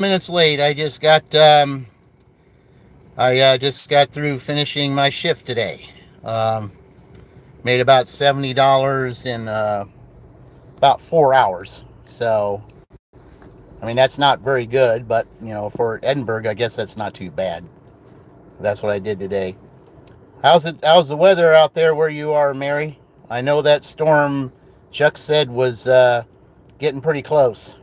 Minutes late. I just got through finishing my shift today. Um, Made about $70 in about 4 hours. So, I mean, that's not very good, but for Edinburgh, I guess that's not too bad. That's what I did today. How's it? How's the weather out there where you are, Mary? I know that storm Chuck said was getting pretty close.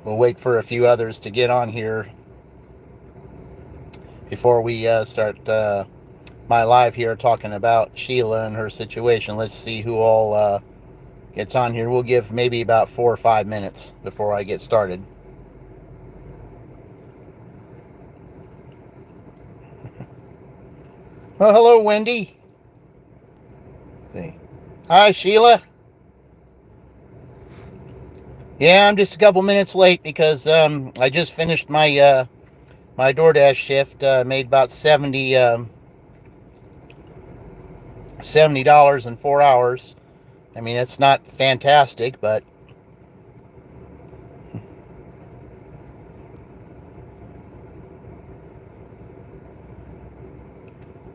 We'll wait for a few others to get on here before we start my live here talking about Sheila and her situation. Let's see who all gets on here. We'll give maybe about 4 or 5 minutes before I get started. Oh, hello, Wendy. See. Hi, Sheila. Yeah, I'm just a couple minutes late because I just finished my DoorDash shift. Made about $70 in 4 hours. I mean, it's not fantastic, but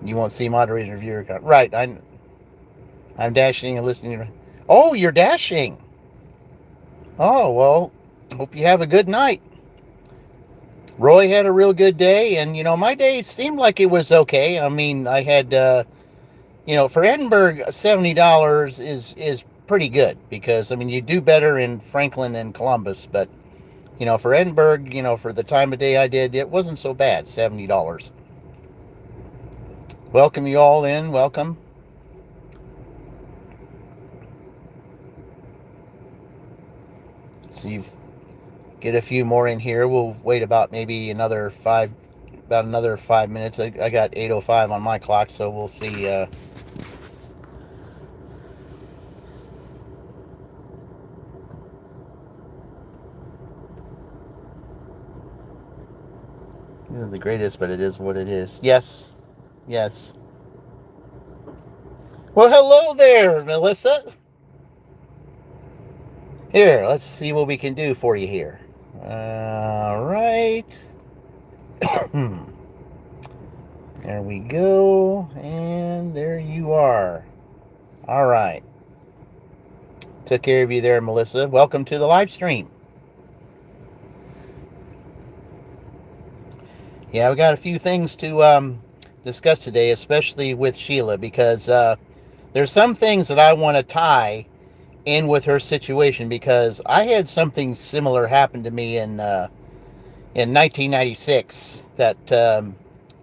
you won't see moderator viewer account. Right, I'm dashing and listening. Oh, you're dashing. Oh, well, hope you have a good night. Roy had a real good day, and my day seemed like it was okay. I mean, I had for Edinburgh, $70 is pretty good because I mean you do better in Franklin and Columbus, but for Edinburgh, for the time of day I did, it wasn't so bad. $70. Welcome you all in. Welcome. So you get a few more in here. We'll wait about maybe about another 5 minutes. I got 8:05 on my clock, so we'll see. Isn't the greatest, but it is what it is. Yes, yes. Well, hello there, Melissa. Here, let's see what we can do for you here. All right. There we go. And there you are. All right. Took care of you there, Melissa. Welcome to the live stream. Yeah, we got a few things to discuss today, especially with Sheila, because there's some things that I want to tie in with her situation because I had something similar happen to me in 1996 that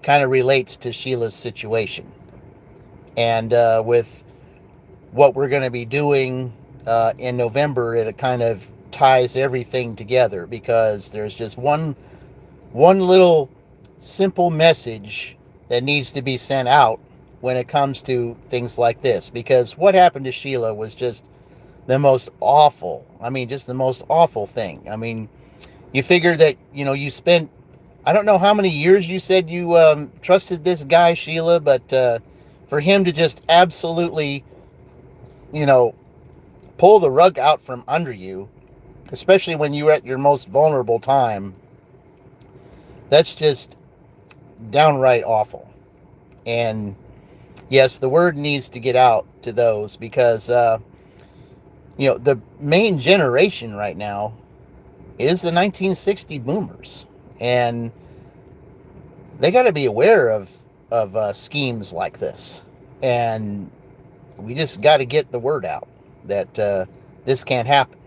kind of relates to Sheila's situation, and with what we're going to be doing in November, it kind of ties everything together because there's just one little simple message that needs to be sent out when it comes to things like this. Because what happened to Sheila was just the most awful. I mean, just the most awful thing. I mean, you figure that, you spent, I don't know how many years you said you trusted this guy, Sheila, but for him to just absolutely, you know, pull the rug out from under you, especially when you're at your most vulnerable time, that's just downright awful. And yes, the word needs to get out to those because, the main generation right now is the 1960 boomers. And they got to be aware of schemes like this. And we just got to get the word out that this can't happen.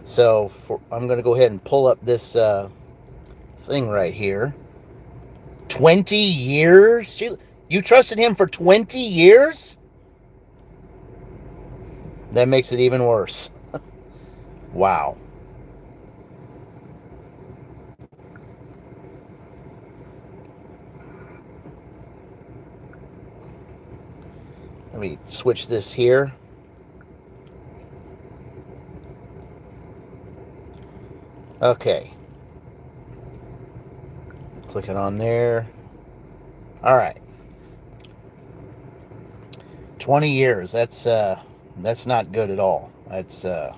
So I'm going to go ahead and pull up this thing right here. 20 years? You trusted him for 20 years? That makes it even worse. Wow. Let me switch this here. Okay. Click it on there. All right. 20 years. That's not good at all. That's wow.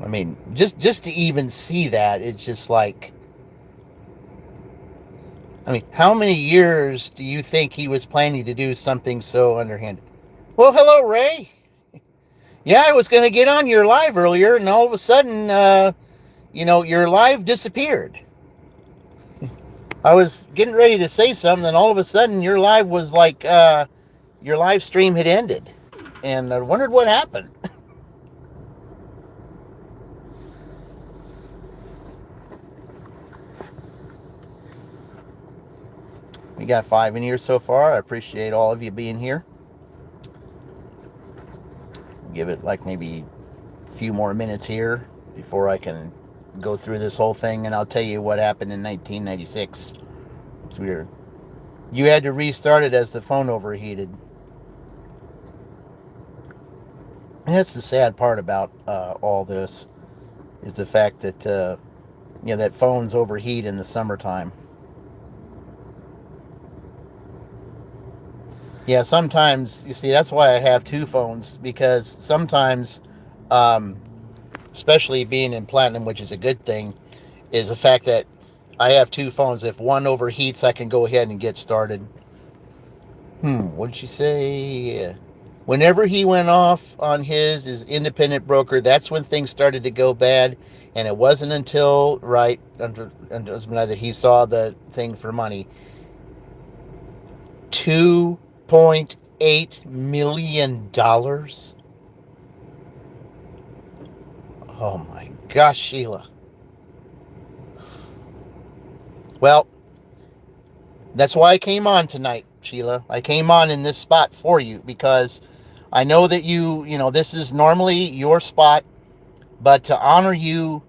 I mean, just to even see that, it's just like, I mean, how many years do you think he was planning to do something so underhanded? Well, hello, Ray. Yeah, I was going to get on your live earlier, and all of a sudden, your live disappeared. I was getting ready to say something, and all of a sudden, your live was like, your live stream had ended. And I wondered what happened. We got 5 in here so far. I appreciate all of you being here. Give it like maybe a few more minutes here before I can go through this whole thing, and I'll tell you what happened in 1996. It's weird. You had to restart it as the phone overheated. And that's the sad part about all this, is the fact that that phones overheat in the summertime. Yeah, sometimes, you see, that's why I have 2 phones, because sometimes, um, especially being in platinum, which is a good thing, is the fact that I have 2 phones. If one overheats, I can go ahead and get started. What did she say? Whenever he went off on his independent broker, that's when things started to go bad. And it wasn't until, right, that he saw the thing for money. $2.8 million. Oh my gosh, Sheila. Well, that's why I came on tonight, Sheila. I came on in this spot for you because I know that this is normally your spot, but to honor you,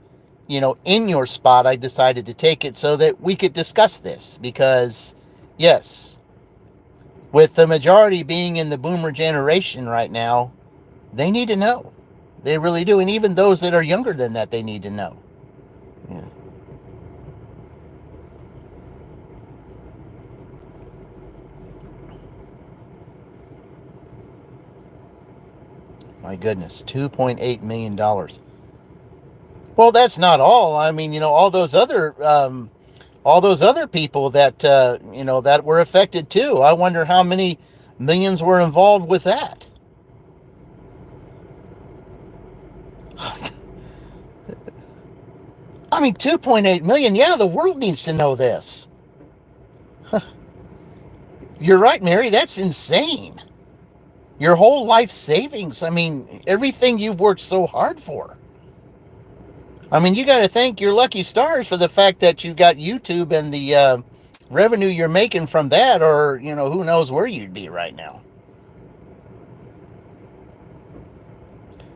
in your spot, I decided to take it so that we could discuss this because, yes, with the majority being in the boomer generation right now, they need to know. They really do. And even those that are younger than that, they need to know. Yeah. My goodness, $2.8 million. Well, that's not all. I mean, all those other people that that were affected too. I wonder how many millions were involved with that. I mean, 2.8 million. Yeah, the world needs to know this. You're right, Mary. That's insane. Your whole life savings. I mean, everything you've worked so hard for. I mean, you got to thank your lucky stars for the fact that you got YouTube and the revenue you're making from that, or, who knows where you'd be right now.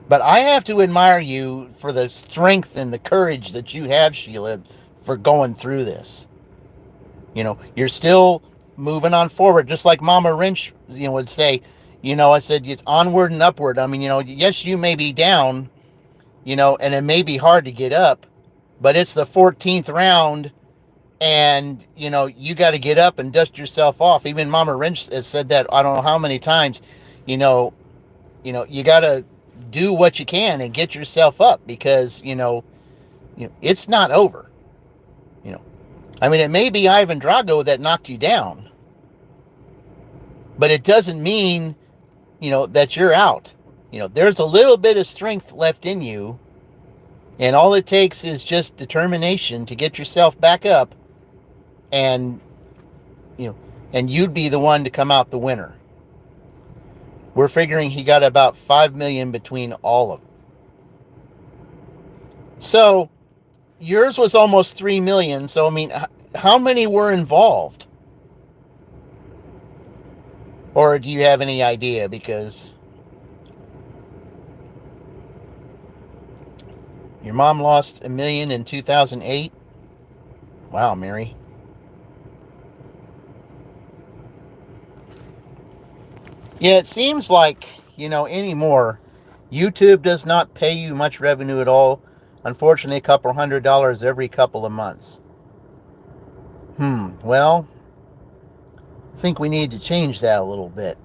But I have to admire you for the strength and the courage that you have, Sheila, for going through this. You're still moving on forward, just like Mama Wrench, would say. I said it's onward and upward. I mean, yes, you may be down, and it may be hard to get up, but it's the 14th round, and you got to get up and dust yourself off. Even Mama Wrench has said that I don't know how many times. You got to do what you can and get yourself up because it's not over. I mean, it may be Ivan Drago that knocked you down, but it doesn't mean that you're out. There's a little bit of strength left in you, and all it takes is just determination to get yourself back up, and and you'd be the one to come out the winner. We're figuring he got about 5 million between all of them. So yours was almost 3 million. So, I mean, how many were involved? Or do you have any idea? Because your mom lost $1 million in 2008. Wow, Mary. Yeah, it seems like, anymore, YouTube does not pay you much revenue at all. Unfortunately, a couple $100 every couple of months. Well, I think we need to change that a little bit.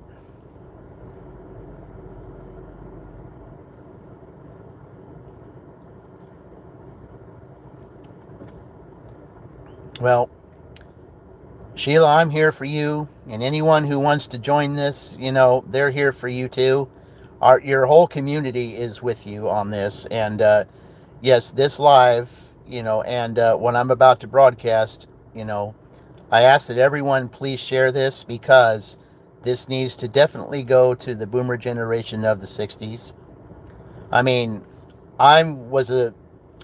Well, Sheila, I'm here for you, and anyone who wants to join this, they're here for you too. Your whole community is with you on this, and yes, this live, and when I'm about to broadcast, I ask that everyone please share this, because this needs to definitely go to the boomer generation of the 60s. I mean, I was a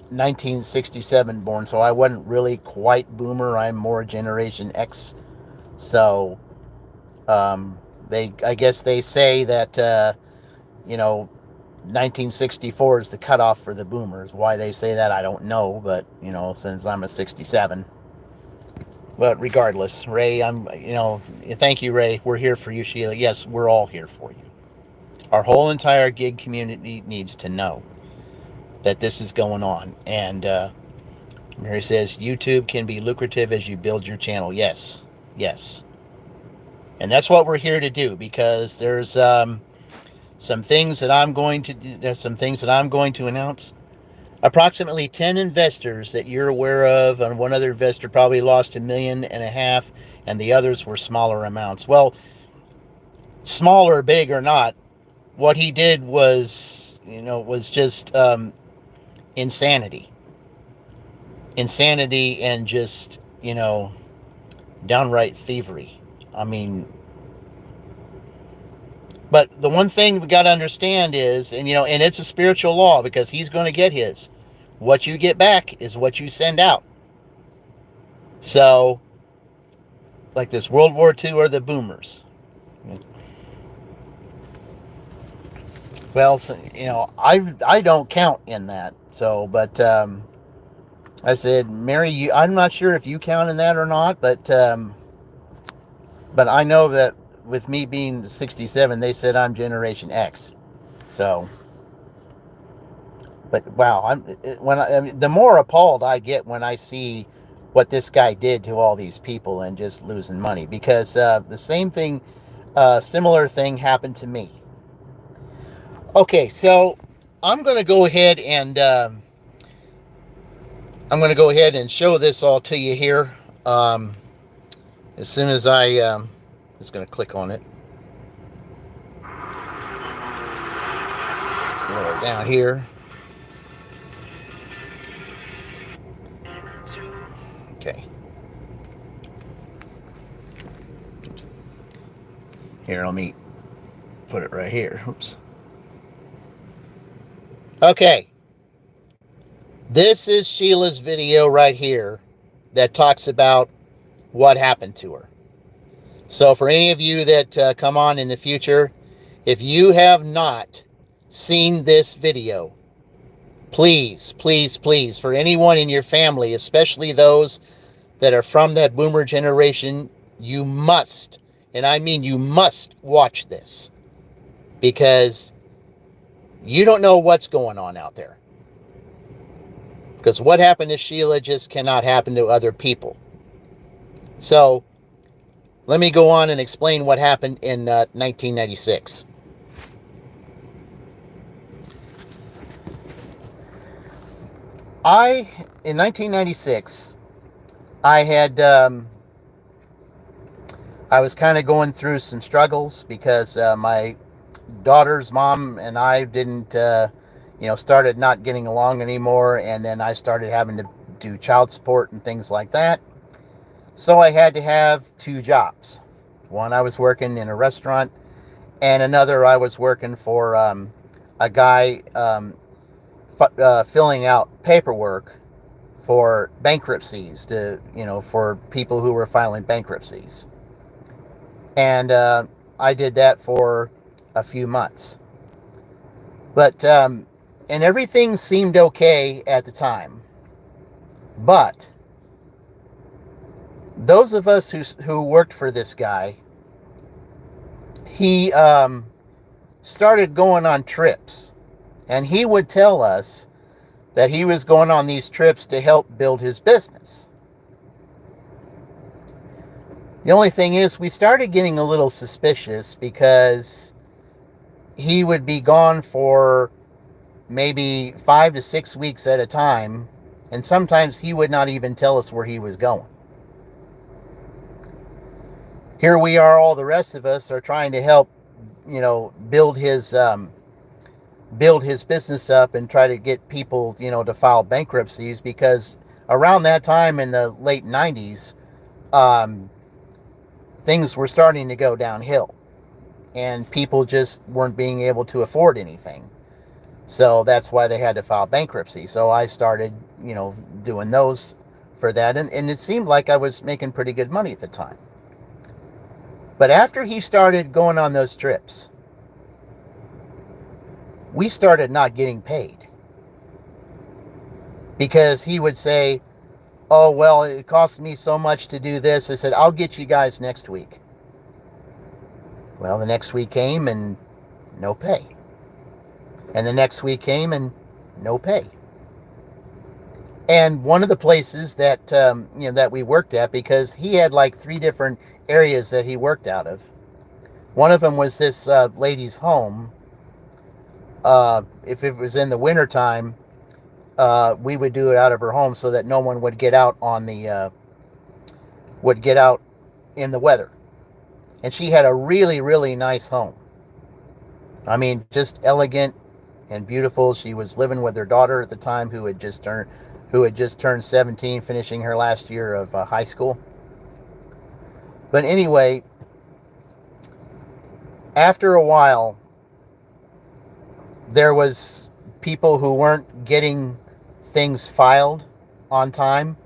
1967 born, so I wasn't really quite boomer. I'm more Generation X. So, I guess they say that, 1964 is the cutoff for the boomers. Why they say that, I don't know, but, since I'm a 67. But regardless, Ray, thank you, Ray. We're here for you, Sheila. Yes, we're all here for you. Our whole entire gig community needs to know that this is going on. And Mary says, YouTube can be lucrative as you build your channel. Yes, yes. And that's what we're here to do, because there's some things that I'm going to do. There's some things that I'm going to announce. Approximately 10 investors that you're aware of, and one other investor probably lost $1.5 million, and the others were smaller amounts. Well, small or big or not, what he did was just insanity. Insanity and just, downright thievery. I mean, but the one thing we got to understand is, and it's a spiritual law, because he's going to get his. What you get back is what you send out. So, like this World War II or the boomers. Well, so, I don't count in that. So, but I said, Mary, I'm not sure if you count in that or not, but I know that with me being 67, they said I'm Generation X. So, but wow, the more appalled I get when I see what this guy did to all these people and just losing money, because the same thing, similar thing happened to me. Okay, so I'm going to go ahead and show this all to you here. As soon as I just going to click on it. Lower down here. Okay. Here, let me put it right here. Oops. Okay. This is Sheila's video right here that talks about what happened to her. So for any of you that come on in the future, if you have not seen this video, please, please, please, for anyone in your family, especially those that are from that boomer generation, you must, and I mean you must, watch this, because you don't know what's going on out there. Because what happened to Sheila just cannot happen to other people. So let me go on and explain what happened in 1996. In 1996, I was kind of going through some struggles, because my daughter's mom and I didn't, started not getting along anymore, and then I started having to do child support and things like that. So I had to have 2 jobs. One, I was working in a restaurant, and another, I was working for a guy filling out paperwork for bankruptcies, for people who were filing bankruptcies. And I did that for a few months. But, and everything seemed okay at the time. But those of us who worked for this guy, he started going on trips. And he would tell us that he was going on these trips to help build his business. The only thing is, we started getting a little suspicious because he would be gone for maybe 5 to 6 weeks at a time, and sometimes he would not even tell us where he was going. Here we are, all the rest of us are trying to help, build his business up and try to get people, to file bankruptcies, because around that time in the late 90s, things were starting to go downhill and people just weren't being able to afford anything. So that's why they had to file bankruptcy. So I started, doing those for that. And it seemed like I was making pretty good money at the time. But after he started going on those trips, we started not getting paid. Because he would say, oh, well, it cost me so much to do this. I said, I'll get you guys next week. Well, the next week came and no pay. And the next week came and no pay. And one of the places that that we worked at, because he had like 3 different areas that he worked out of. One of them was this lady's home. If it was in the wintertime, we would do it out of her home so that no one would get out in the weather. And she had a really, really nice home. I mean, just elegant and beautiful. She was living with her daughter at the time, who had just turned 17, finishing her last year of high school. But anyway, after a while, there was people who weren't getting things filed on time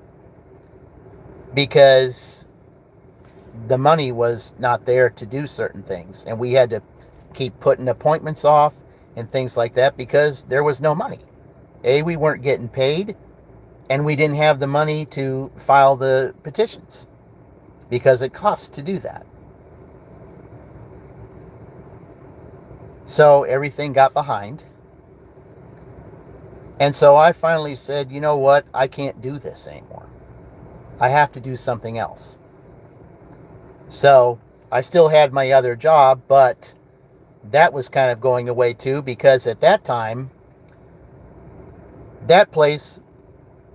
because the money was not there to do certain things, and we had to keep putting appointments off and things like that because there was no money. We weren't getting paid, and we didn't have the money to file the petitions because it costs to do that. So everything got behind. And so I finally said, you know what? I can't do this anymore. I have to do something else. So I still had my other job, but that was kind of going away too, because at that time, that place,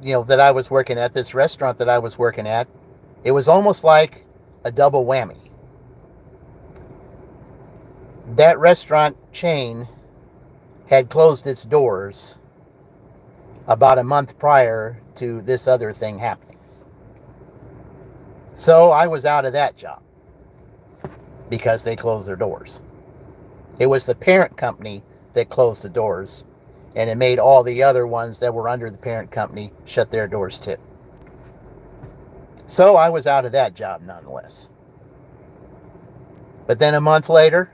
that I was working at, this restaurant that I was working at, it was almost like a double whammy. That restaurant chain had closed its doors about a month prior to this other thing happening. So I was out of that job because they closed their doors. It was the parent company that closed the doors, and it made all the other ones that were under the parent company shut their doors too. So I was out of that job nonetheless. But then a month later,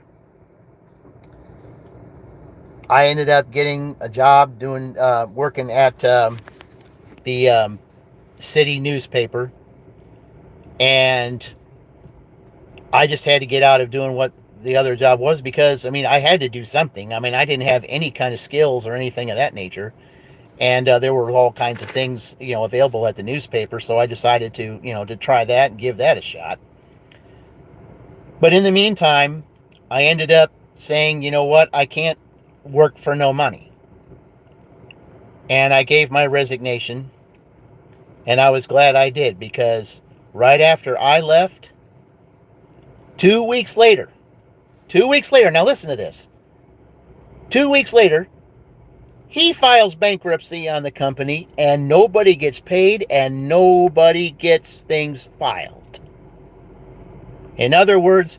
I ended up getting a job working at the city newspaper, and I just had to get out of doing what the other job was because, I had to do something. I didn't have any kind of skills or anything of that nature, and there were all kinds of things, available at the newspaper, so I decided to try that and give that a shot. But in the meantime, I ended up saying, you know what, I can't work for no money. And I gave my resignation, and I was glad I did, because right after I left, 2 weeks later, now listen to this. 2 weeks later, he files bankruptcy on the company, and nobody gets paid, and nobody gets things filed. In other words,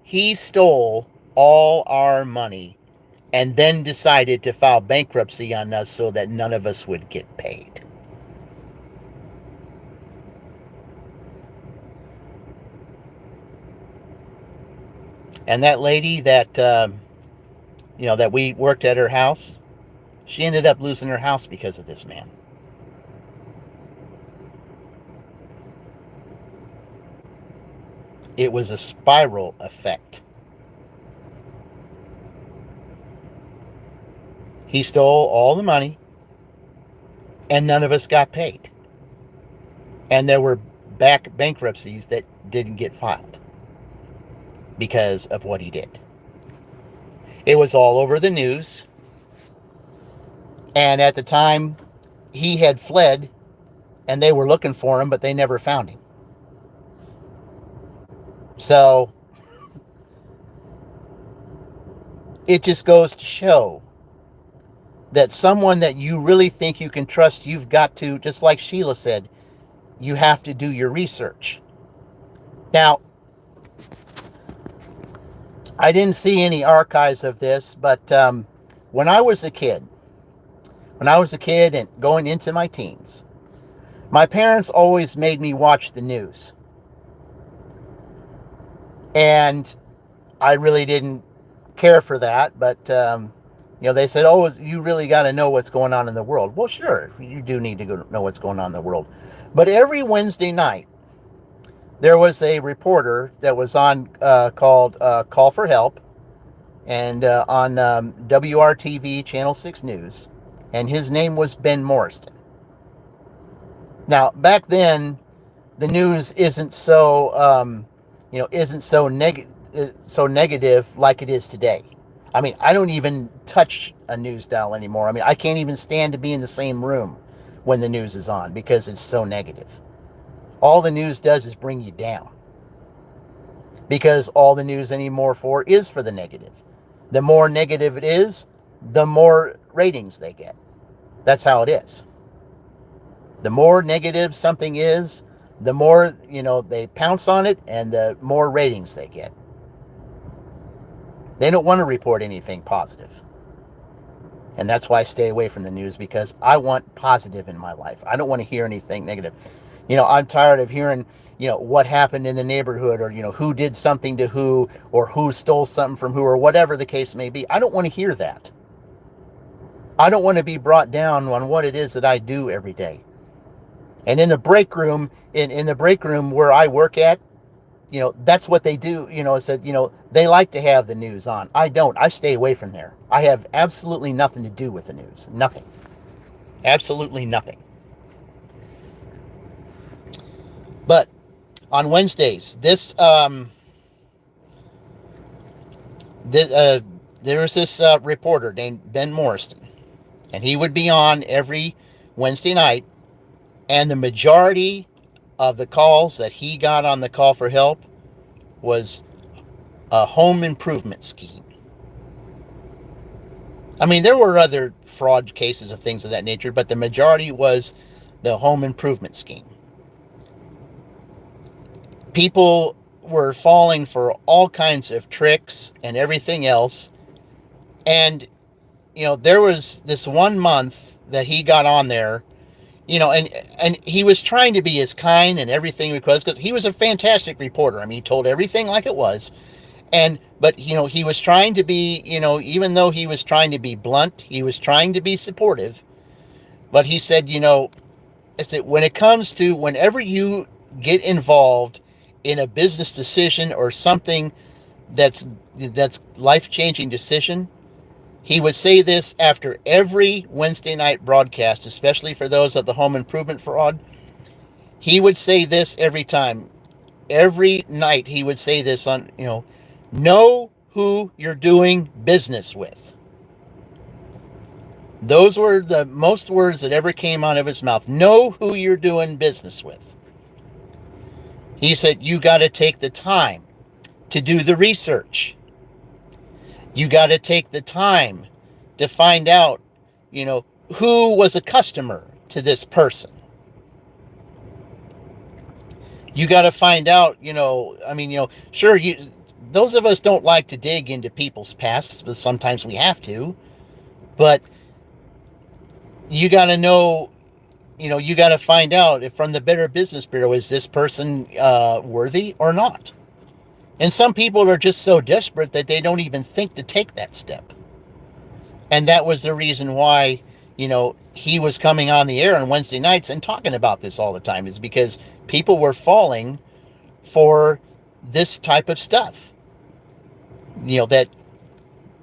he stole all our money and then decided to file bankruptcy on us so that none of us would get paid. And that lady that that we worked at her house, she ended up losing her house because of this man. It was a spiral effect. He stole all the money, and none of us got paid. And there were bankruptcies that didn't get filed because of what he did. It was all over the news. And at the time, he had fled, and they were looking for him, but they never found him. So it just goes to show that someone that you really think you can trust, you've got to, just like Sheila said, you have to do your research. Now, I didn't see any archives of this, but when I was a kid and going into my teens, my parents always made me watch the news. And I really didn't care for that, but they said, "Oh, you really got to know what's going on in the world." Well, sure, you do need to know what's going on in the world. But every Wednesday night, there was a reporter that was on called Call for Help, and on WRTV Channel 6 News, and his name was Ben Morriston. Now, back then, the news isn't so negative like it is today. I mean, I don't even touch a news dial anymore. I mean, I can't even stand to be in the same room when the news is on because it's so negative. All the news does is bring you down, because all the news anymore is for the negative. The more negative it is, the more ratings they get. That's how it is. The more negative something is, the more, they pounce on it, and the more ratings they get. They don't want to report anything positive. And that's why I stay away from the news, because I want positive in my life. I don't want to hear anything negative. I'm tired of hearing, what happened in the neighborhood, or, who did something to who, or who stole something from who, or whatever the case may be. I don't want to hear that. I don't want to be brought down on what it is that I do every day. And in the break room, in the break room where I work at, that's what they do. It said, they like to have the news on. I don't. I stay away from there. I have absolutely nothing to do with the news. Nothing. Absolutely nothing. But on Wednesdays, there was this reporter named Ben Morriston, and he would be on every Wednesday night, and the majority of the calls that he got on the Call for Help was a home improvement scheme. I mean, there were other fraud cases of things of that nature, but the majority was the home improvement scheme. People were falling for all kinds of tricks and everything else. And, there was this one month that he got on there, and he was trying to be as kind and everything because he was a fantastic reporter. I mean, he told everything like it was. But he was trying to be, even though he was trying to be blunt, he was trying to be supportive. But he said, I said, when it comes to whenever you get involved in a business decision or something that's life-changing decision, he would say this after every Wednesday night broadcast, especially for those of the home improvement fraud. He would say this every time. Every night he would say this on, know who you're doing business with. Those were the most words that ever came out of his mouth. Know who you're doing business with. He said, you got to take the time to do the research. You got to take the time to find out, who was a customer to this person. You got to find out, sure, those of us don't like to dig into people's pasts, but sometimes we have to. But you got to know, you got to find out if from the Better Business Bureau, is this person worthy or not? And some people are just so desperate that they don't even think to take that step. And that was the reason why, he was coming on the air on Wednesday nights and talking about this all the time, is because people were falling for this type of stuff. That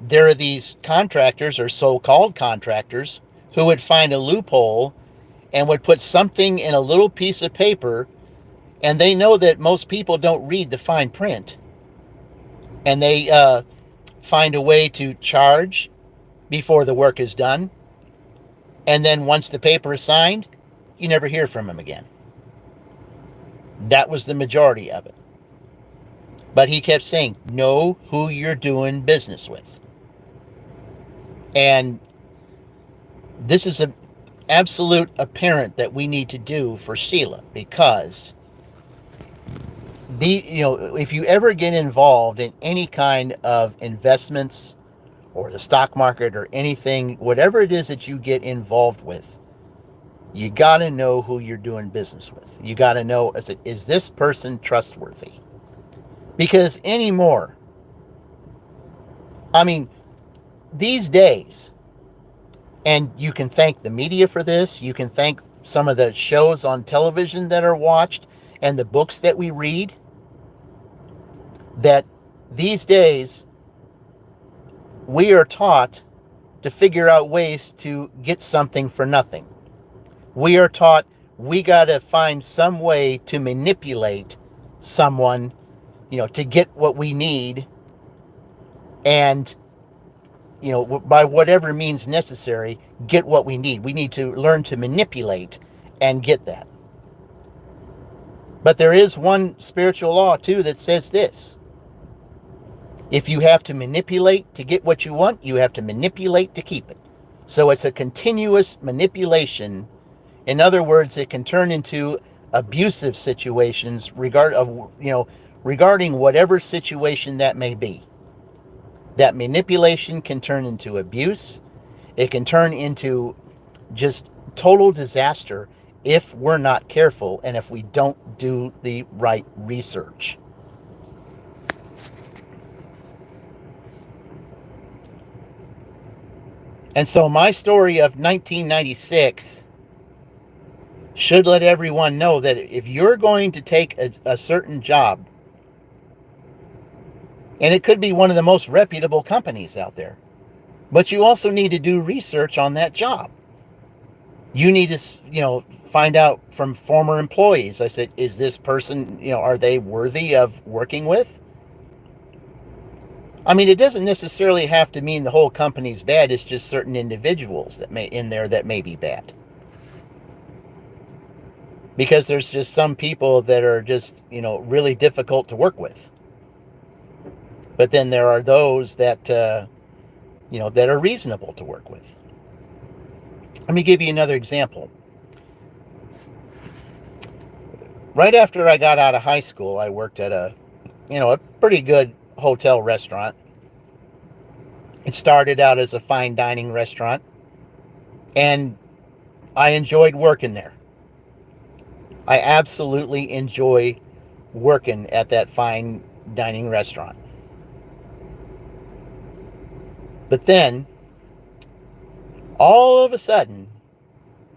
there are these contractors or so-called contractors who would find a loophole and would put something in a little piece of paper, and they know that most people don't read the fine print, and they find a way to charge before the work is done, and then once the paper is signed, you never hear from them again. That was the majority of it. But he kept saying, know who you're doing business with. And this is an absolute apparent that we need to do for Sheila, because if you ever get involved in any kind of investments or the stock market or anything, whatever it is that you get involved with, you got to know who you're doing business with. You got to know, is this person trustworthy? Because anymore, I mean, these days, and you can thank the media for this, you can thank some of the shows on television that are watched and the books that we read, that these days we are taught to figure out ways to get something for nothing. We are taught we got to find some way to manipulate someone, to get what we need, and by whatever means necessary, get what we need. We need to learn to manipulate and get that. But there is one spiritual law too that says this: if you have to manipulate to get what you want, you have to manipulate to keep it. So it's a continuous manipulation. In other words, it can turn into abusive situations regarding whatever situation that may be. That manipulation can turn into abuse. It can turn into just total disaster if we're not careful and if we don't do the right research. And so my story of 1996 should let everyone know that if you're going to take a certain job, and it could be one of the most reputable companies out there, but you also need to do research on that job. You need to, find out from former employees. I said, is this person, are they worthy of working with? I mean, it doesn't necessarily have to mean the whole company's bad. It's just certain individuals that may be bad. Because there's just some people that are just, really difficult to work with. But then there are those that, that are reasonable to work with. Let me give you another example. Right after I got out of high school, I worked at a pretty good hotel restaurant. It started out as a fine dining restaurant, and I enjoyed working there. I absolutely enjoy working at that fine dining restaurant. But then, all of a sudden,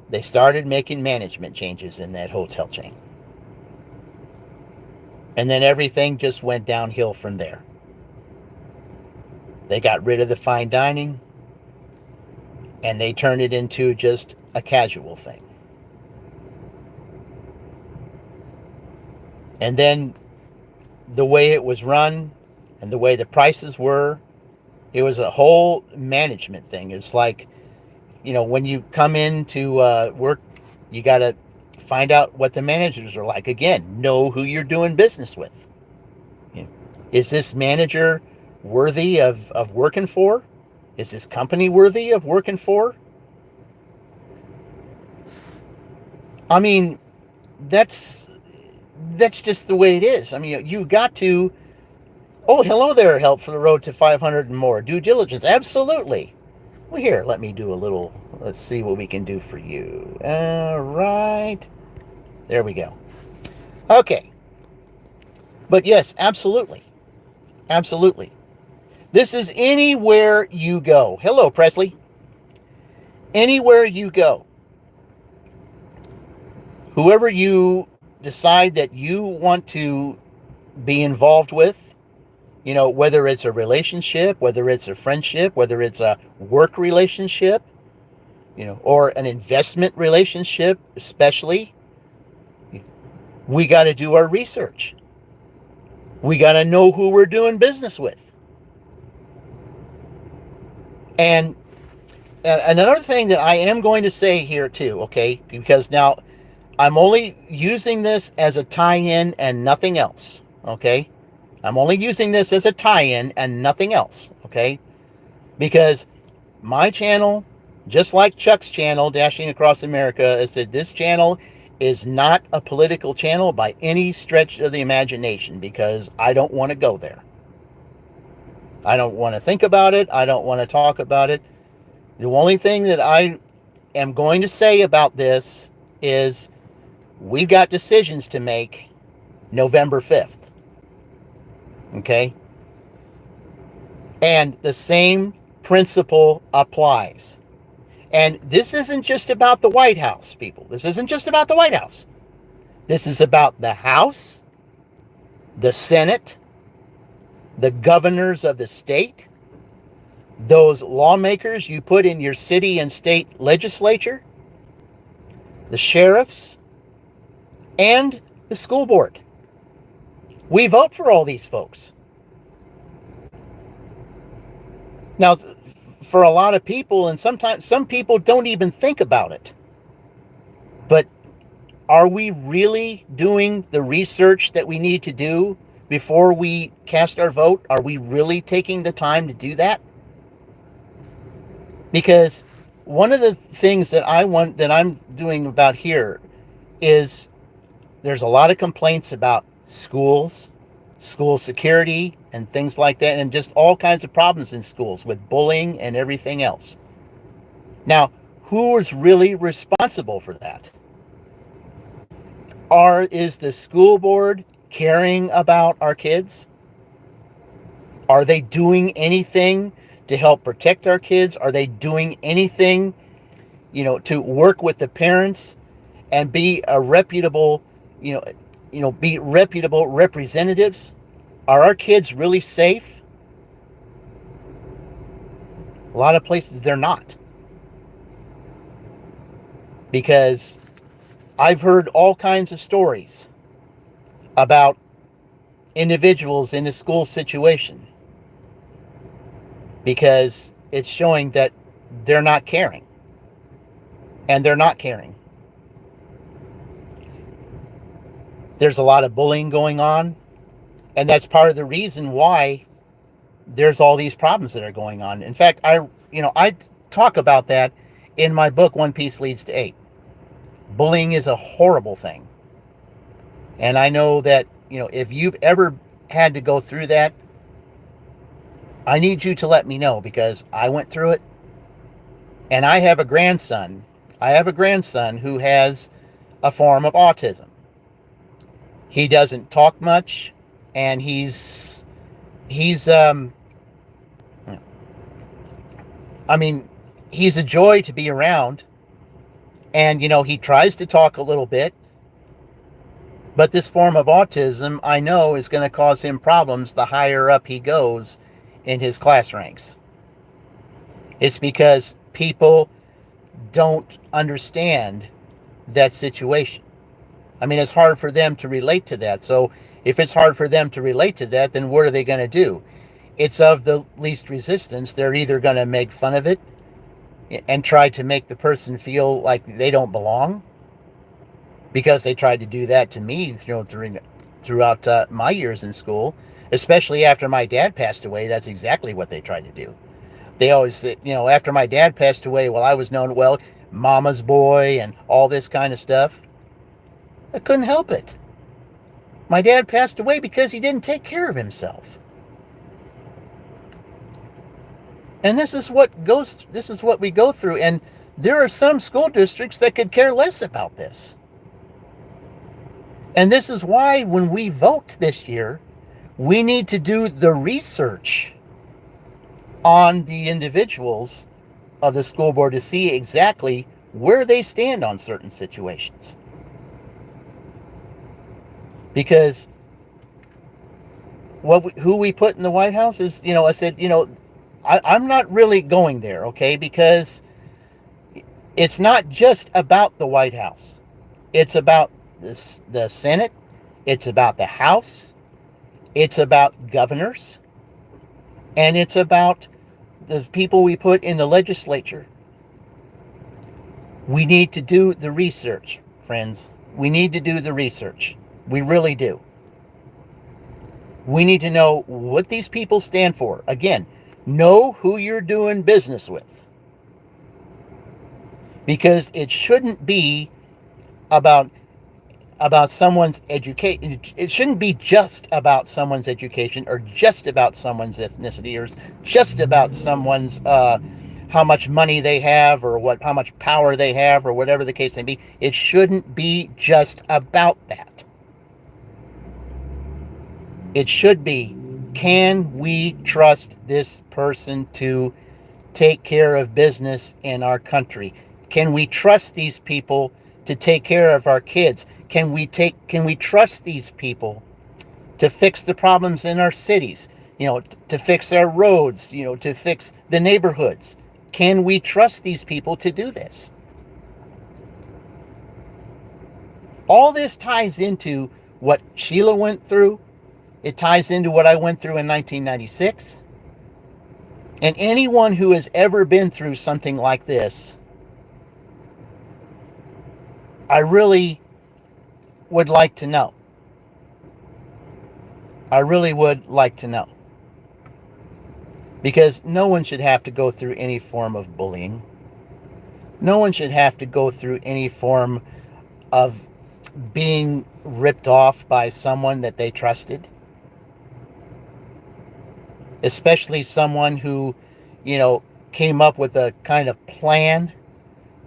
they started making management changes in that hotel chain. And then everything just went downhill from there. They got rid of the fine dining, and they turned it into just a casual thing. And then the way it was run and the way the prices were, it was a whole management thing. It's like, when you come in to work, you got to find out what the managers are like. Again, know who you're doing business with. Is this manager worthy of working for? Is this company worthy of working for? I mean, that's just the way it is. I mean, you got to, oh, hello there, help for the road to 500 and more. Due diligence, absolutely. Well, here, let me do let's see what we can do for you. All right. There we go. Okay. But yes, absolutely. Absolutely. This is anywhere you go. Hello, Presley. Anywhere you go. Whoever you decide that you want to be involved with, Whether it's a relationship, whether it's a friendship, whether it's a work relationship, or an investment relationship, especially, we got to do our research. We got to know who we're doing business with. And another thing that I am going to say here too, okay, because now I'm only using this as a tie-in and nothing else, okay? I'm only using this as a tie-in and nothing else, okay? Because my channel, just like Chuck's channel, Dashing Across America, I said this channel is not a political channel by any stretch of the imagination, because I don't want to go there. I don't want to think about it. I don't want to talk about it. The only thing that I am going to say about this is we've got decisions to make November 5th. Okay? And the same principle applies. And this isn't just about the White House, people. This isn't just about the White House. This is about the House, the Senate, the governors of the state, those lawmakers you put in your city and state legislature, the sheriffs, and the school board. We vote for all these folks. Now, for a lot of people, and sometimes some people don't even think about it, but are we really doing the research that we need to do before we cast our vote? Are we really taking the time to do that? Because one of the things that I'm doing about here is there's a lot of complaints about schools, school security, and things like that, and just all kinds of problems in schools with bullying and everything else. Now, who is really responsible for that? Is the school board caring about our kids? Are they doing anything to help protect our kids? Are they doing anything, to work with the parents and be a reputable, be reputable representatives? Are our kids really safe? A lot of places they're not. Because I've heard all kinds of stories about individuals in a school situation, because it's showing that they're not caring. And they're not caring. There's a lot of bullying going on, and that's part of the reason why there's all these problems that are going on. In fact, I talk about that in my book, One Piece Leads to Eight. Bullying is a horrible thing. And I know that, if you've ever had to go through that, I need you to let me know, because I went through it. And I have a grandson. Who has a form of autism. He doesn't talk much, and he's a joy to be around. And, he tries to talk a little bit. But this form of autism, I know, is going to cause him problems the higher up he goes in his class ranks. It's because people don't understand that situation. It's hard for them to relate to that. So if it's hard for them to relate to that, then what are they going to do? It's of the least resistance. They're either going to make fun of it and try to make the person feel like they don't belong, because they tried to do that to me throughout my years in school, especially after my dad passed away. That's exactly what they tried to do. They always said, after my dad passed away, I was known, mama's boy and all this kind of stuff. I couldn't help it. My dad passed away because he didn't take care of himself. And this is what we go through. And there are some school districts that could care less about this. And this is why when we vote this year, we need to do the research on the individuals of the school board to see exactly where they stand on certain situations. Because who we put in the White House is, I said, I'm not really going there, okay, because it's not just about the White House. It's about the Senate. It's about the House. It's about governors. And it's about the people we put in the legislature. We need to do the research, friends. We need to do the research. We really do. We need to know what these people stand for. Again, know who you're doing business with. Because it shouldn't be about someone's education. It shouldn't be just about someone's education, or just about someone's ethnicity, or just about someone's how much money they have, or how much power they have, or whatever the case may be. It shouldn't be just about that. It should be, can we trust this person to take care of business in our country? Can we trust these people to take care of our kids? Can we trust these people to fix the problems in our cities? To fix our roads, to fix the neighborhoods. Can we trust these people to do this? All this ties into what Sheila went through. It ties into what I went through in 1996. And anyone who has ever been through something like this, I really would like to know. I really would like to know. Because no one should have to go through any form of bullying. No one should have to go through any form of being ripped off by someone that they trusted. Especially someone who, came up with a kind of plan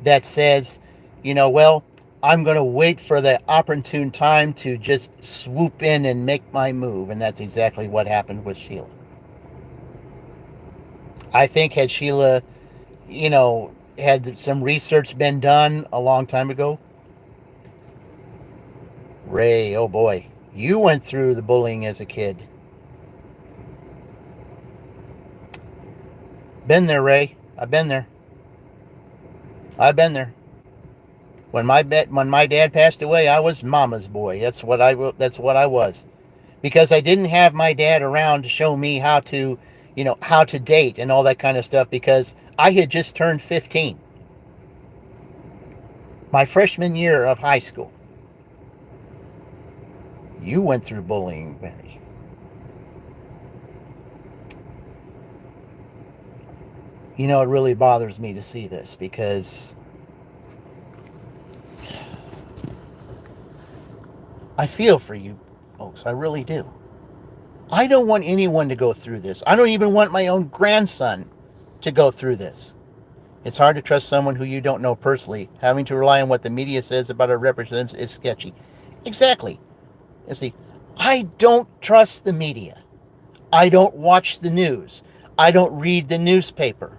that says, well, I'm going to wait for the opportune time to just swoop in and make my move. And that's exactly what happened with Sheila. I think had Sheila, had some research been done a long time ago, Ray, oh boy, you went through the bullying as a kid. Been there, Ray. I've been there. I've been there. When my dad passed away, I was mama's boy. That's what I was. Because I didn't have my dad around to show me how to date and all that kind of stuff, because I had just turned 15. My freshman year of high school. You went through bullying, Mary. It really bothers me to see this, because I feel for you folks. I really do. I don't want anyone to go through this. I don't even want my own grandson to go through this. It's hard to trust someone who you don't know personally. Having to rely on what the media says about our representatives is sketchy. Exactly. You see, I don't trust the media. I don't watch the news. I don't read the newspaper.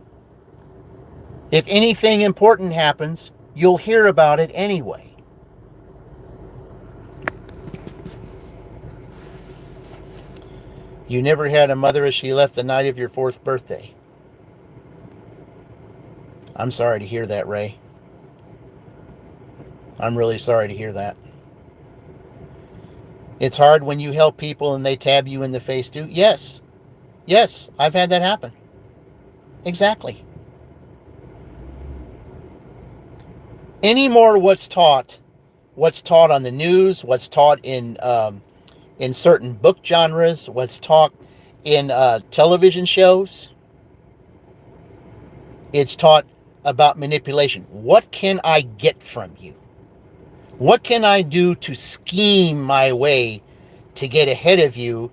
If anything important happens, you'll hear about it anyway. You never had a mother as she left the night of your 4th birthday. I'm sorry to hear that, Ray. I'm really sorry to hear that. It's hard when you help people and they tab you in the face too. Yes. Yes, I've had that happen. Exactly. Any more what's taught on the news, what's taught in certain book genres, what's taught in television shows. It's taught about manipulation. What can I get from you? What can I do to scheme my way to get ahead of you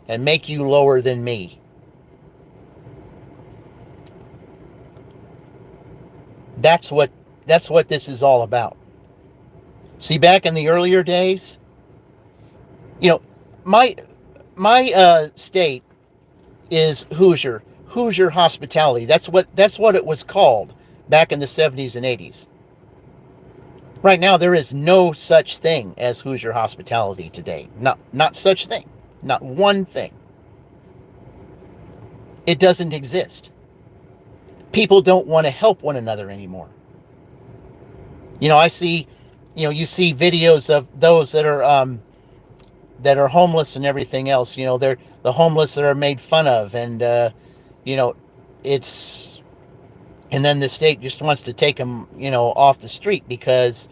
and make you lower than me? That's what this is all about. See, back in the earlier days, my state is Hoosier hospitality. That's what it was called back in the 70s and 80s. Right now, there is no such thing as Hoosier hospitality today. Not such thing. Not one thing. It doesn't exist. People don't want to help one another anymore. I see, you see videos of those that are homeless and everything else. They're the homeless that are made fun of, and you know, it's and then the state just wants to take them, off the street because,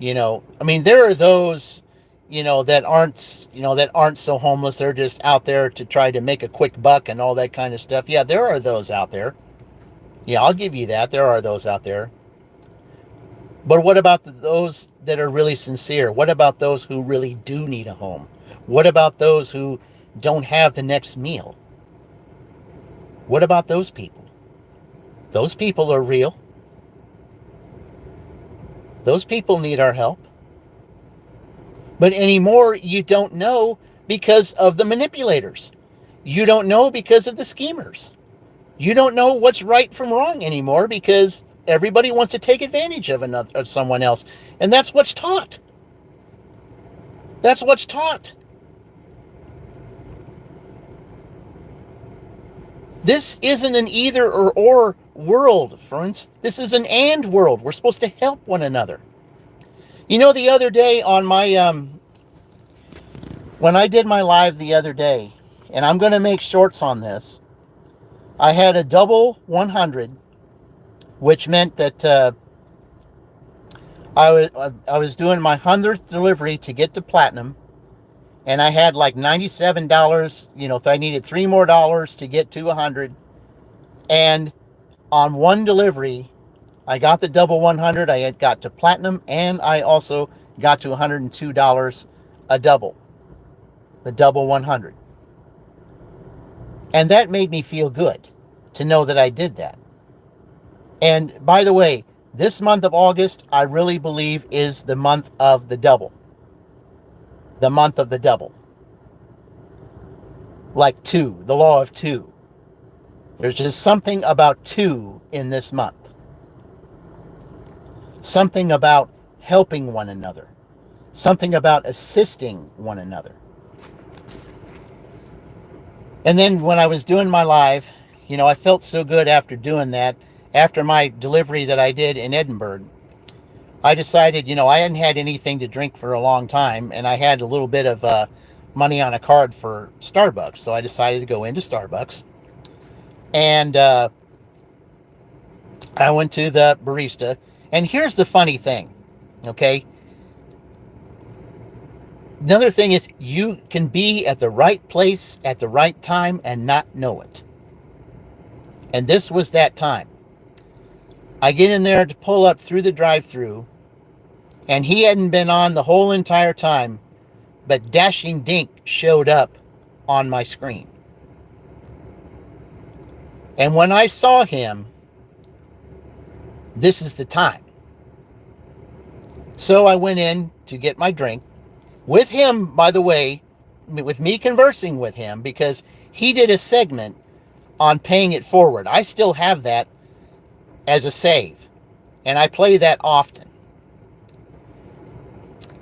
I mean, there are those, that aren't so homeless. They're just out there to try to make a quick buck and all that kind of stuff. Yeah, there are those out there. Yeah, I'll give you that. There are those out there. But what about those that are really sincere? What about those who really do need a home? What about those who don't have the next meal? What about those people? Those people are real. Those people need our help. But anymore, you don't know because of the manipulators. You don't know because of the schemers. You don't know what's right from wrong anymore because everybody wants to take advantage of someone else. And that's what's taught. That's what's taught. This isn't an either or world, friends. This is an and world. We're supposed to help one another. The other day on my, when I did my live the other day, and I'm going to make shorts on this, I had a double 100, which meant that I was doing my 100th delivery to get to platinum, and I had like $97, if I needed $3 more to get to 100. And on one delivery, I got the double 100, I had got to platinum, and I also got to $102 a double, the double 100. And that made me feel good to know that I did that. And by the way, this month of August, I really believe is the month of the double. The month of the double. Like two, the law of two. There's just something about two in this month. Something about helping one another. Something about assisting one another. And then when I was doing my live, I felt so good after doing that. After my delivery that I did in Edinburgh, I decided, I hadn't had anything to drink for a long time, and I had a little bit of money on a card for Starbucks. So I decided to go into Starbucks. And I went to the barista. And here's the funny thing, okay? Another thing is you can be at the right place at the right time and not know it. And this was that time. I get in there to pull up through the drive-thru, and he hadn't been on the whole entire time, but Dashing Dink showed up on my screen. And when I saw him, this is the time. So I went in to get my drink. With him, by the way, with me conversing with him, because he did a segment on paying it forward. I still have that as a save, and I play that often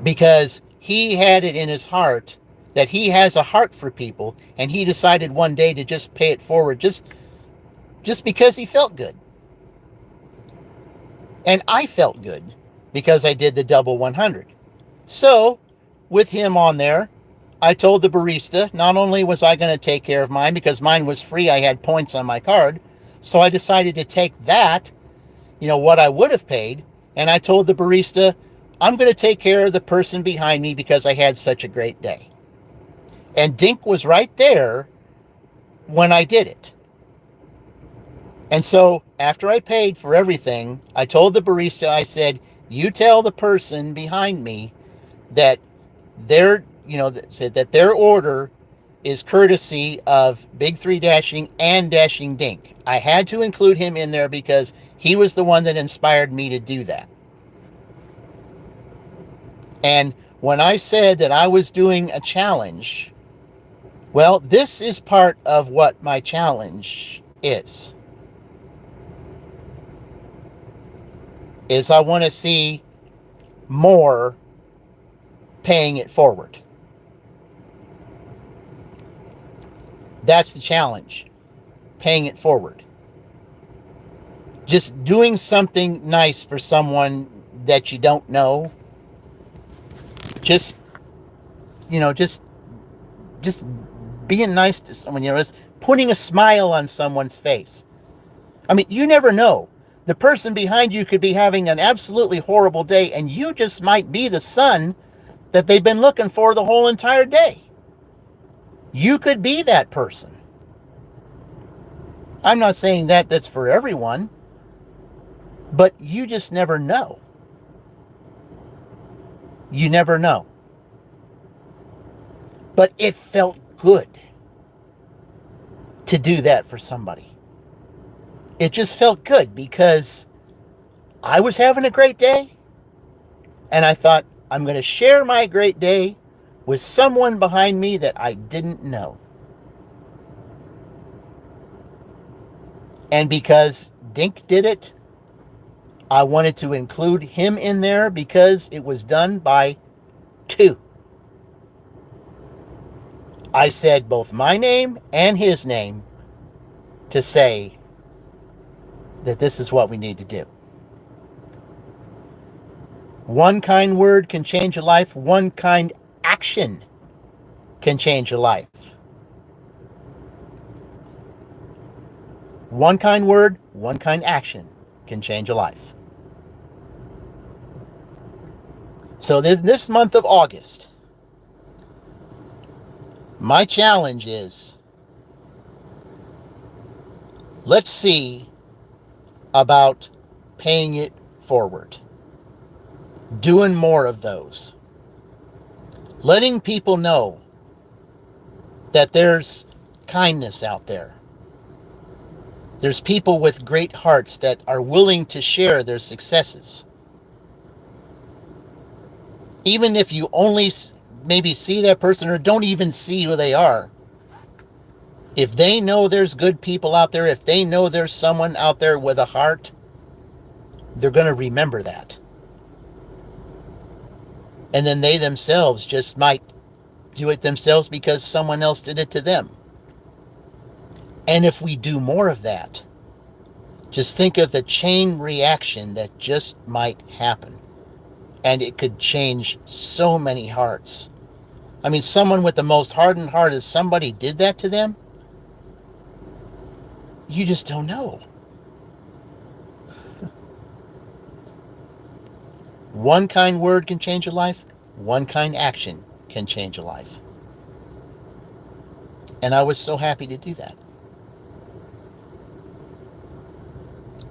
because he had it in his heart that he has a heart for people, and he decided one day to just pay it forward just because he felt good. And I felt good because I did the double 100. So with him on there, I told the barista, not only was I going to take care of mine because mine was free, I had points on my card. So I decided to take that, what I would have paid. And I told the barista, I'm going to take care of the person behind me because I had such a great day. And Dink was right there when I did it. And so after I paid for everything, I told the barista, I said, you tell the person behind me that that their order is courtesy of Big Three Dashing and Dashing Dink. I had to include him in there because he was the one that inspired me to do that. And when I said that I was doing a challenge, well, this is part of what my challenge is I want to see more paying it forward. That's the challenge. paying it forward. Just doing something nice for someone that you don't know. Just, just being nice to someone, just putting a smile on someone's face. I mean, you never know. The person behind you could be having an absolutely horrible day, and you just might be the sun that they've been looking for the whole entire day. You could be that person. I'm not saying that that's for everyone, but you just never know. You never know. But it felt good to do that for somebody. It just felt good because I was having a great day, and I thought, I'm going to share my great day with someone behind me that I didn't know. And because Dink did it, I wanted to include him in there because it was done by two. I said both my name and his name to say that this is what we need to do. One kind word can change a life. One kind action can change a life. One kind word, one kind action can change a life. So this month of August, my challenge is, let's see about paying it forward. Doing more of those. Letting people know that there's kindness out there. There's people with great hearts that are willing to share their successes. Even if you only maybe see that person or don't even see who they are. If they know there's good people out there, if they know there's someone out there with a heart, they're going to remember that. And then they themselves just might do it themselves because someone else did it to them. And if we do more of that, just think of the chain reaction that just might happen. And it could change so many hearts. I mean, someone with the most hardened heart, if somebody did that to them, you just don't know. One kind word can change a life. One kind action can change a life. And I was so happy to do that.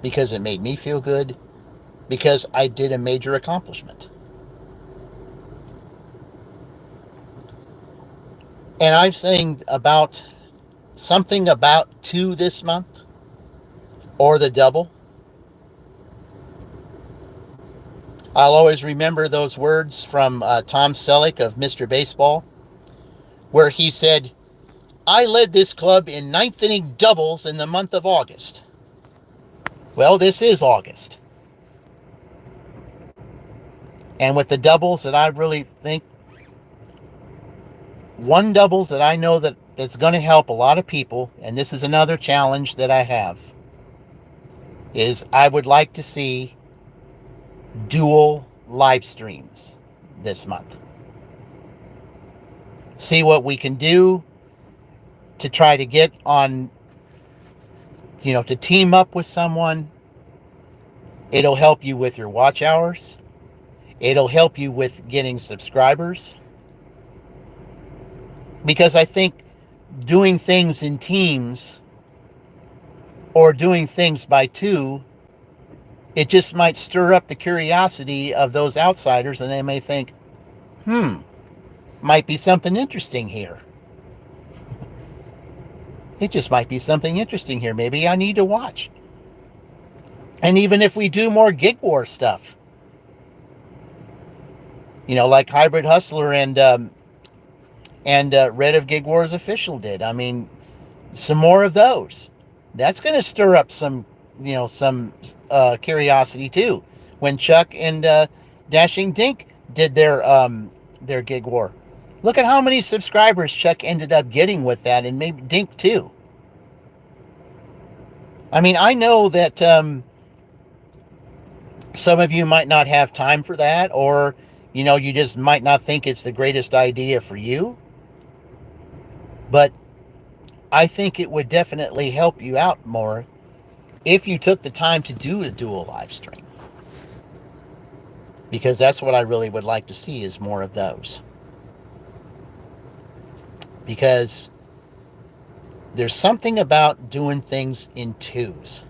Because it made me feel good. Because I did a major accomplishment. And I'm saying about something about 2 this month. Or the double. I'll always remember those words from Tom Selleck of Mr. Baseball, where he said, I led this club in 9th inning doubles in the month of August. Well, this is August. And with the doubles that I really think, one doubles that I know that's going to help a lot of people, and this is another challenge that I have, is I would like to see dual live streams this month. See what we can do to try to get on, to team up with someone. It'll help you with your watch hours. It'll help you with getting subscribers. Because I think doing things in teams or doing things by two, it just might stir up the curiosity of those outsiders, and they may think, might be something interesting here. It just might be something interesting here. Maybe I need to watch. And even if we do more gig war stuff, like Hybrid Hustler and Red of Gig Wars Official did. I mean, some more of those. That's going to stir up some curiosity too. When Chuck and Dashing Dink did their gig war, look at how many subscribers Chuck ended up getting with that, and maybe Dink too. I mean, I know that some of you might not have time for that, or, you just might not think it's the greatest idea for you. But I think it would definitely help you out more if you took the time to do a dual live stream. Because that's what I really would like to see, is more of those. Because there's something about doing things in twos.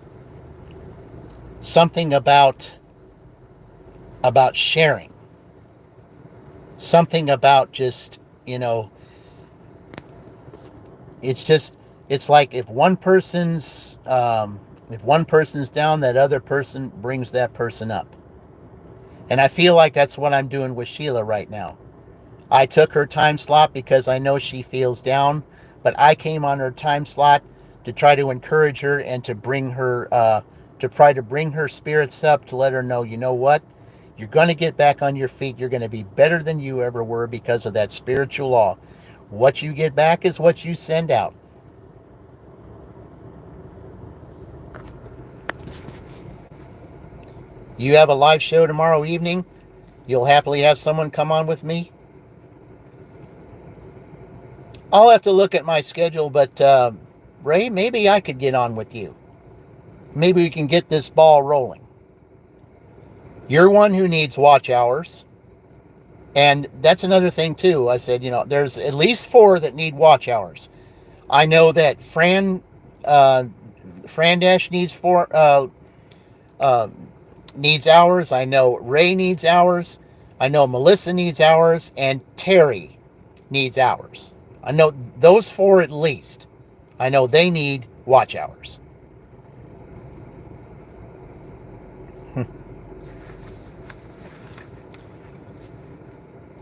Something about sharing. Something about just, it's like if one person's down, that other person brings that person up. And I feel like that's what I'm doing with Sheila right now. I took her time slot because I know she feels down, but I came on her time slot to try to encourage her and to bring her, to try to bring her spirits up, to let her know, you know what? You're going to get back on your feet. You're going to be better than you ever were because of that spiritual law. What you get back is what you send out. You have a live show tomorrow evening. You'll happily have someone come on with me. I'll have to look at my schedule, but Ray, maybe I could get on with you. Maybe we can get this ball rolling. You're one who needs watch hours. And that's another thing, too. I said, there's at least 4 that need watch hours. I know that Fran Dash needs 4, needs hours. I know Ray needs hours. I know Melissa needs hours. And Terry needs hours. I know those 4 at least. I know they need watch hours.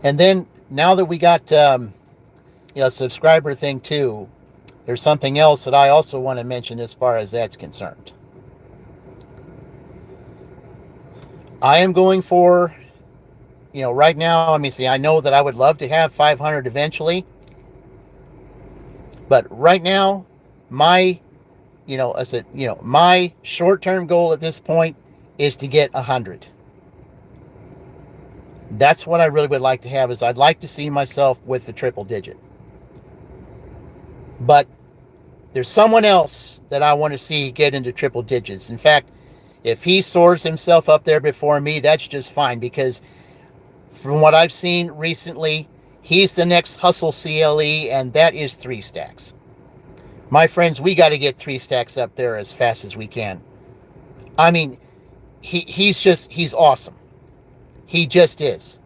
And then now that we got subscriber thing too, there's something else that I also want to mention as far as that's concerned. I am going for, right now, I know that I would love to have 500 eventually. But right now, my short-term goal at this point is to get 100. That's what I really would like to have, is I'd like to see myself with the triple digit. But there's someone else that I want to see get into triple digits. In fact, if he soars himself up there before me, that's just fine, because from what I've seen recently, he's the next Hustle CLE, and that is 3 stacks. My friends, we got to get 3 stacks up there as fast as we can. He's awesome. He just is.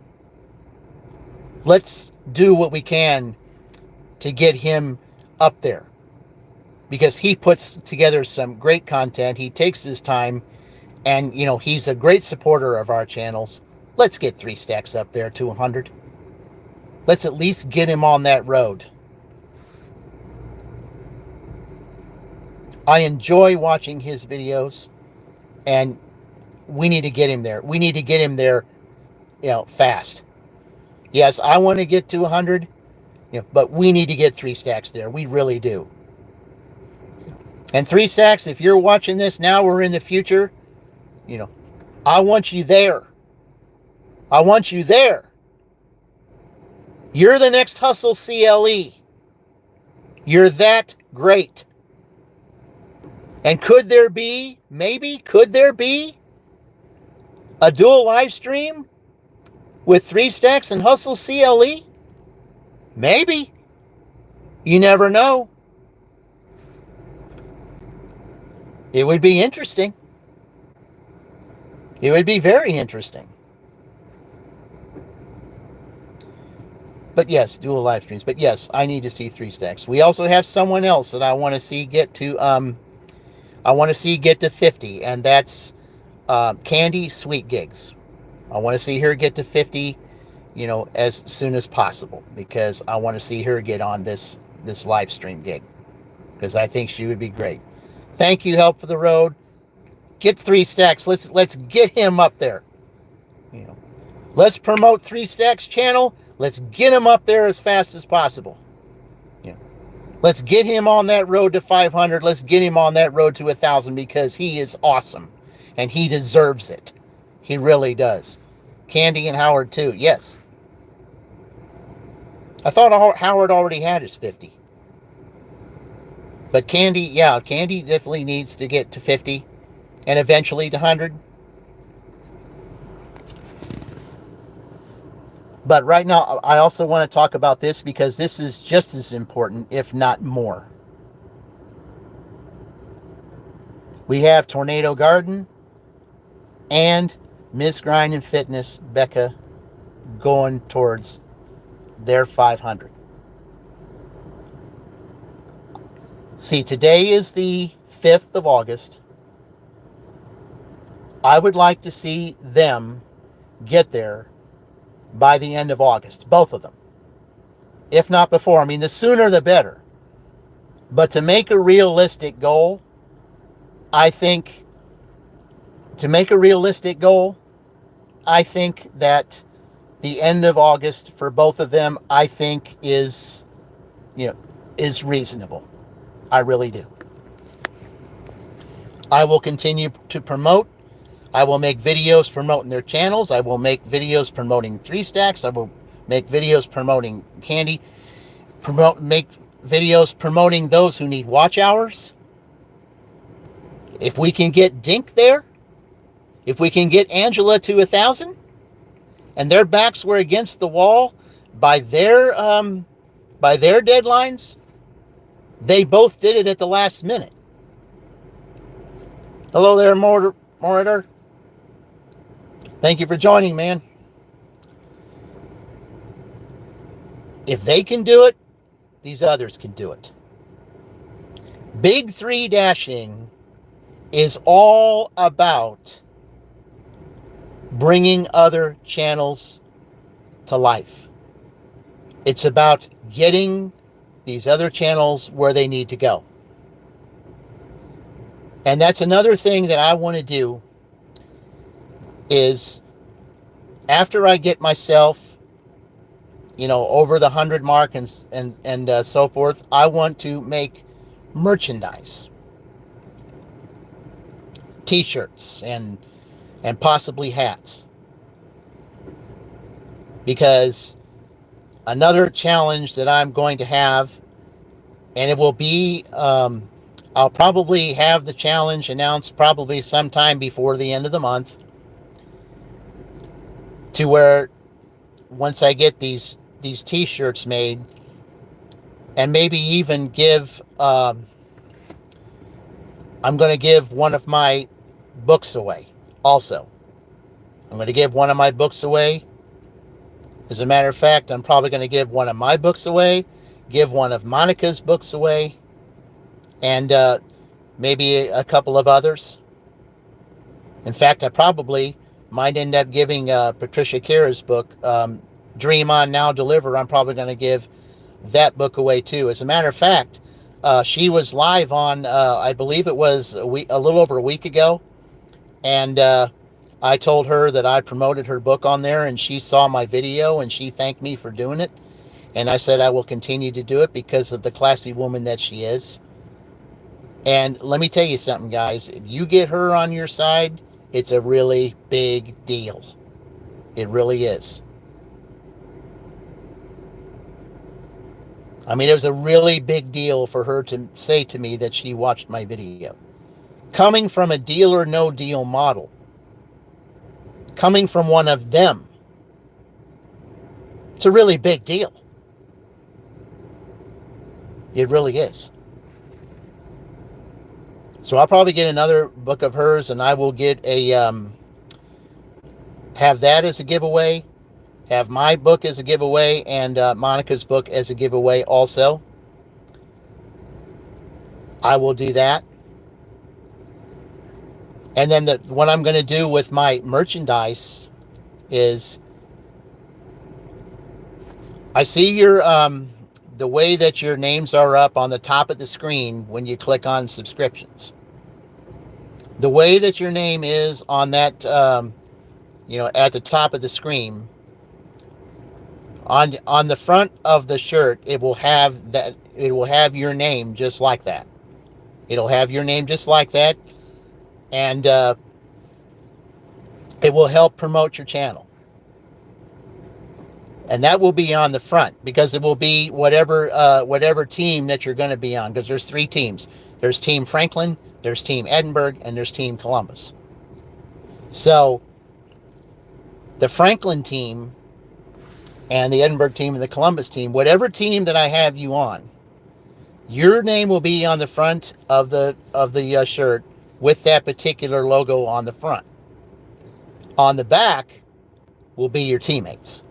Let's do what we can to get him up there, because he puts together some great content. He takes his time, and he's a great supporter of our channels. Let's get 3 stacks up there to 100. Let's at least get him on that road. I enjoy watching his videos, and we need to get him there. We need to get him there, fast. Yes, I want to get to 100, but we need to get 3 stacks there. We really do. And 3 stacks, if you're watching this now or in the future, I want you there. I want you there. You're the next Hustle CLE. You're that great. And could there be a dual live stream with 3 stacks and Hustle CLE? Maybe. You never know. It would be interesting. It would be very interesting. But yes, dual live streams. But yes, I need to see 3 stacks. We also have someone else that I want to see get to get to 50, and that's Candy Sweet Gigs. I want to see her get to 50, as soon as possible, because I want to see her get on this live stream gig, because I think she would be great. Thank you, Help for the Road. Get 3 stacks. Let's get him up there. Let's promote 3 stacks channel. Let's get him up there as fast as possible. Let's get him on that road to 500. Let's get him on that road to 1,000 because he is awesome and he deserves it. He really does. Candy and Howard too. Yes. I thought Howard already had his 50. But Candy, yeah, Candy definitely needs to get to 50 and eventually to 100. But right now, I also want to talk about this because this is just as important, if not more. We have Tornado Garden and Ms. Grind and Fitness, Becca, going towards their 500. See, today is the 5th of August. I would like to see them get there by the end of August, both of them. If not before. I mean, the sooner the better. But to make a realistic goal, I think that the end of August for both of them, I think is reasonable. I really do. I will continue to promote. I will make videos promoting their channels. I will make videos promoting 3 Stacks. I will make videos promoting Candy. Make videos promoting those who need watch hours. If we can get Dink there, if we can get Angela to 1,000, and their backs were against the wall by their deadlines, they both did it at the last minute. Hello there, Moritor. Thank you for joining, man. If they can do it, these others can do it. Big 3 dashing is all about bringing other channels to life. It's about getting these other channels where they need to go. And that's another thing that I want to do is after I get myself, over the 100 mark and so forth, I want to make merchandise, t-shirts and possibly hats, because another challenge that I'm going to have, and it will be, I'll probably have the challenge announced probably sometime before the end of the month, to where once I get these t-shirts made, and maybe even give, I'm going to give one of my books away also. I'm going to give one of my books away. As a matter of fact, I'm probably going to give one of my books away, give one of Monica's books away, and maybe a couple of others. In fact, I probably might end up giving Patricia Kara's book, Dream On Now Deliver. I'm probably going to give that book away too. As a matter of fact, she was live on, I believe it was a little over a week ago, and I told her that I promoted her book on there, and she saw my video and she thanked me for doing it. And I said I will continue to do it because of the classy woman that she is. And let me tell you something, guys. If you get her on your side, it's a really big deal. It really is. I mean, it was a really big deal for her to say to me that she watched my video. Coming from a deal or no deal model. Coming from one of them. It's a really big deal. It really is. So I'll probably get another book of hers, and I will get a, have that as a giveaway, have my book as a giveaway, and Monica's book as a giveaway also. I will do that. And then what I'm going to do with my merchandise is, I see your, the way that your names are up on the top of the screen when you click on subscriptions. The way that your name is on that, at the top of the screen, on the front of the shirt, it will have that, it will have your name just like that. It'll have your name just like that, and it will help promote your channel. And that will be on the front, because it will be whatever team that you're going to be on, because there's 3 teams. There's Team Franklin, there's Team Edinburgh, and there's Team Columbus. So the Franklin team and the Edinburgh team and the Columbus team, whatever team that I have you on, your name will be on the front of the shirt with that particular logo on the front. On the back will be your teammates,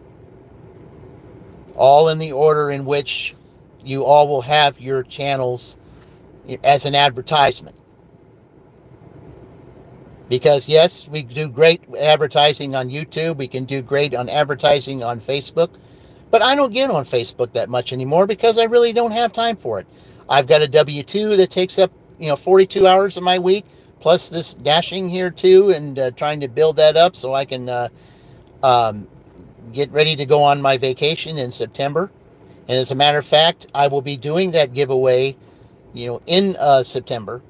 all in the order in which you all will have your channels as an advertisement. Because yes, we do great advertising on YouTube. We can do great on advertising on Facebook. But I don't get on Facebook that much anymore because I really don't have time for it. I've got a W-2 that takes up 42 hours of my week, plus this dashing here too, and trying to build that up so I can get ready to go on my vacation in September. And as a matter of fact, I will be doing that giveaway in September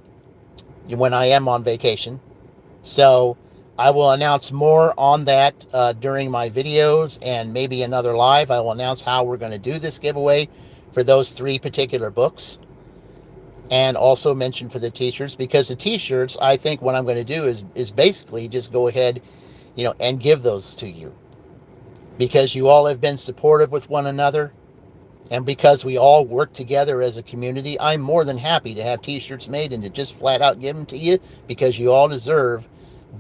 when I am on vacation. So I will announce more on that during my videos, and maybe another live. I will announce how we're going to do this giveaway for those 3 particular books, and also mention for the t-shirts, because the t-shirts, I think what I'm going to do is basically just go ahead, and give those to you, because you all have been supportive with one another. And because we all work together as a community, I'm more than happy to have t-shirts made and to just flat out give them to you, because you all deserve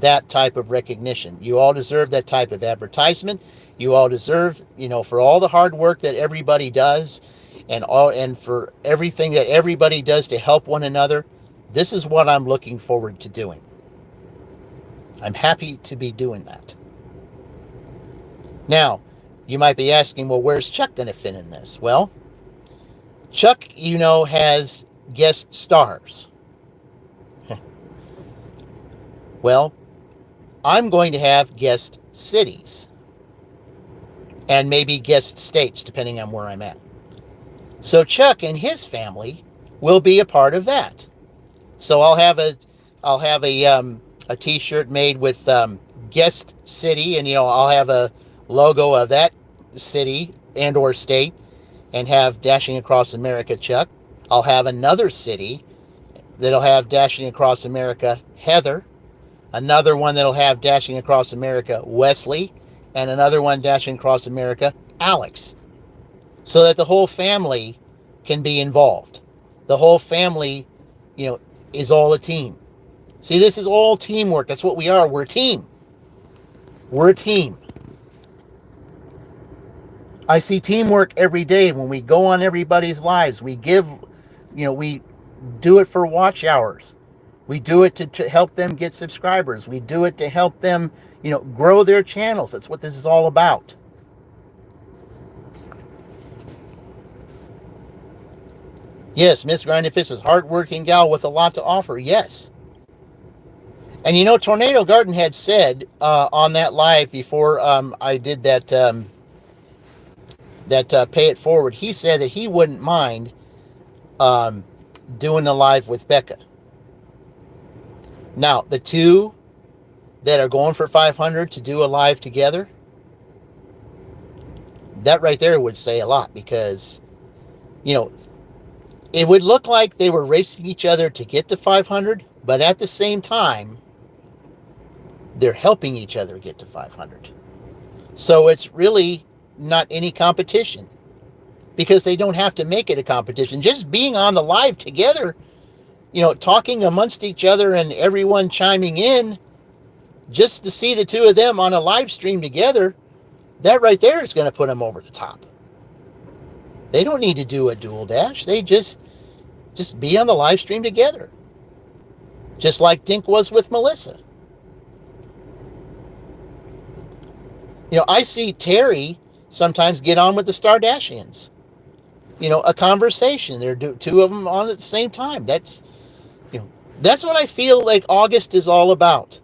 that type of recognition. You all deserve that type of advertisement. You all deserve, for all the hard work that everybody does, and for everything that everybody does to help one another. This is what I'm looking forward to doing. I'm happy to be doing that. Now, you might be asking, well, where's Chuck going to fit in this? Well, Chuck, has guest stars. Well, I'm going to have guest cities, and maybe guest states, depending on where I'm at. So Chuck and his family will be a part of that. So I'll have a t-shirt made with guest city, and I'll have a logo of that city and or state, and have Dashing Across America Chuck. I'll have another city that'll have Dashing Across America Heather, another one that'll have Dashing Across America Wesley, and another one Dashing Across America Alex, so that the whole family can be involved. The whole family, is all a team. See, this is all teamwork. That's what we are. We're a team. We're a team. I see teamwork every day when we go on everybody's lives. We give, we do it for watch hours. We do it to help them get subscribers. We do it to help them, grow their channels. That's what this is all about. Yes, Miss Grinding-Fist is a hardworking gal with a lot to offer. Yes. And Tornado Garden had said on that live before I did that Pay It Forward, he said that he wouldn't mind doing a live with Becca. Now, the 2 that are going for 500 to do a live together, that right there would say a lot, because, it would look like they were racing each other to get to 500, but at the same time, they're helping each other get to 500. So it's really not any competition, because they don't have to make it a competition. Just being on the live together, talking amongst each other and everyone chiming in, just to see the 2 of them on a live stream together, that right there is going to put them over the top. They don't need to do a dual dash. They just be on the live stream together, just like Dink was with Melissa. I see Terry sometimes get on with the Stardashians. A conversation. There are 2 of them on at the same time. That's what I feel like August is all about.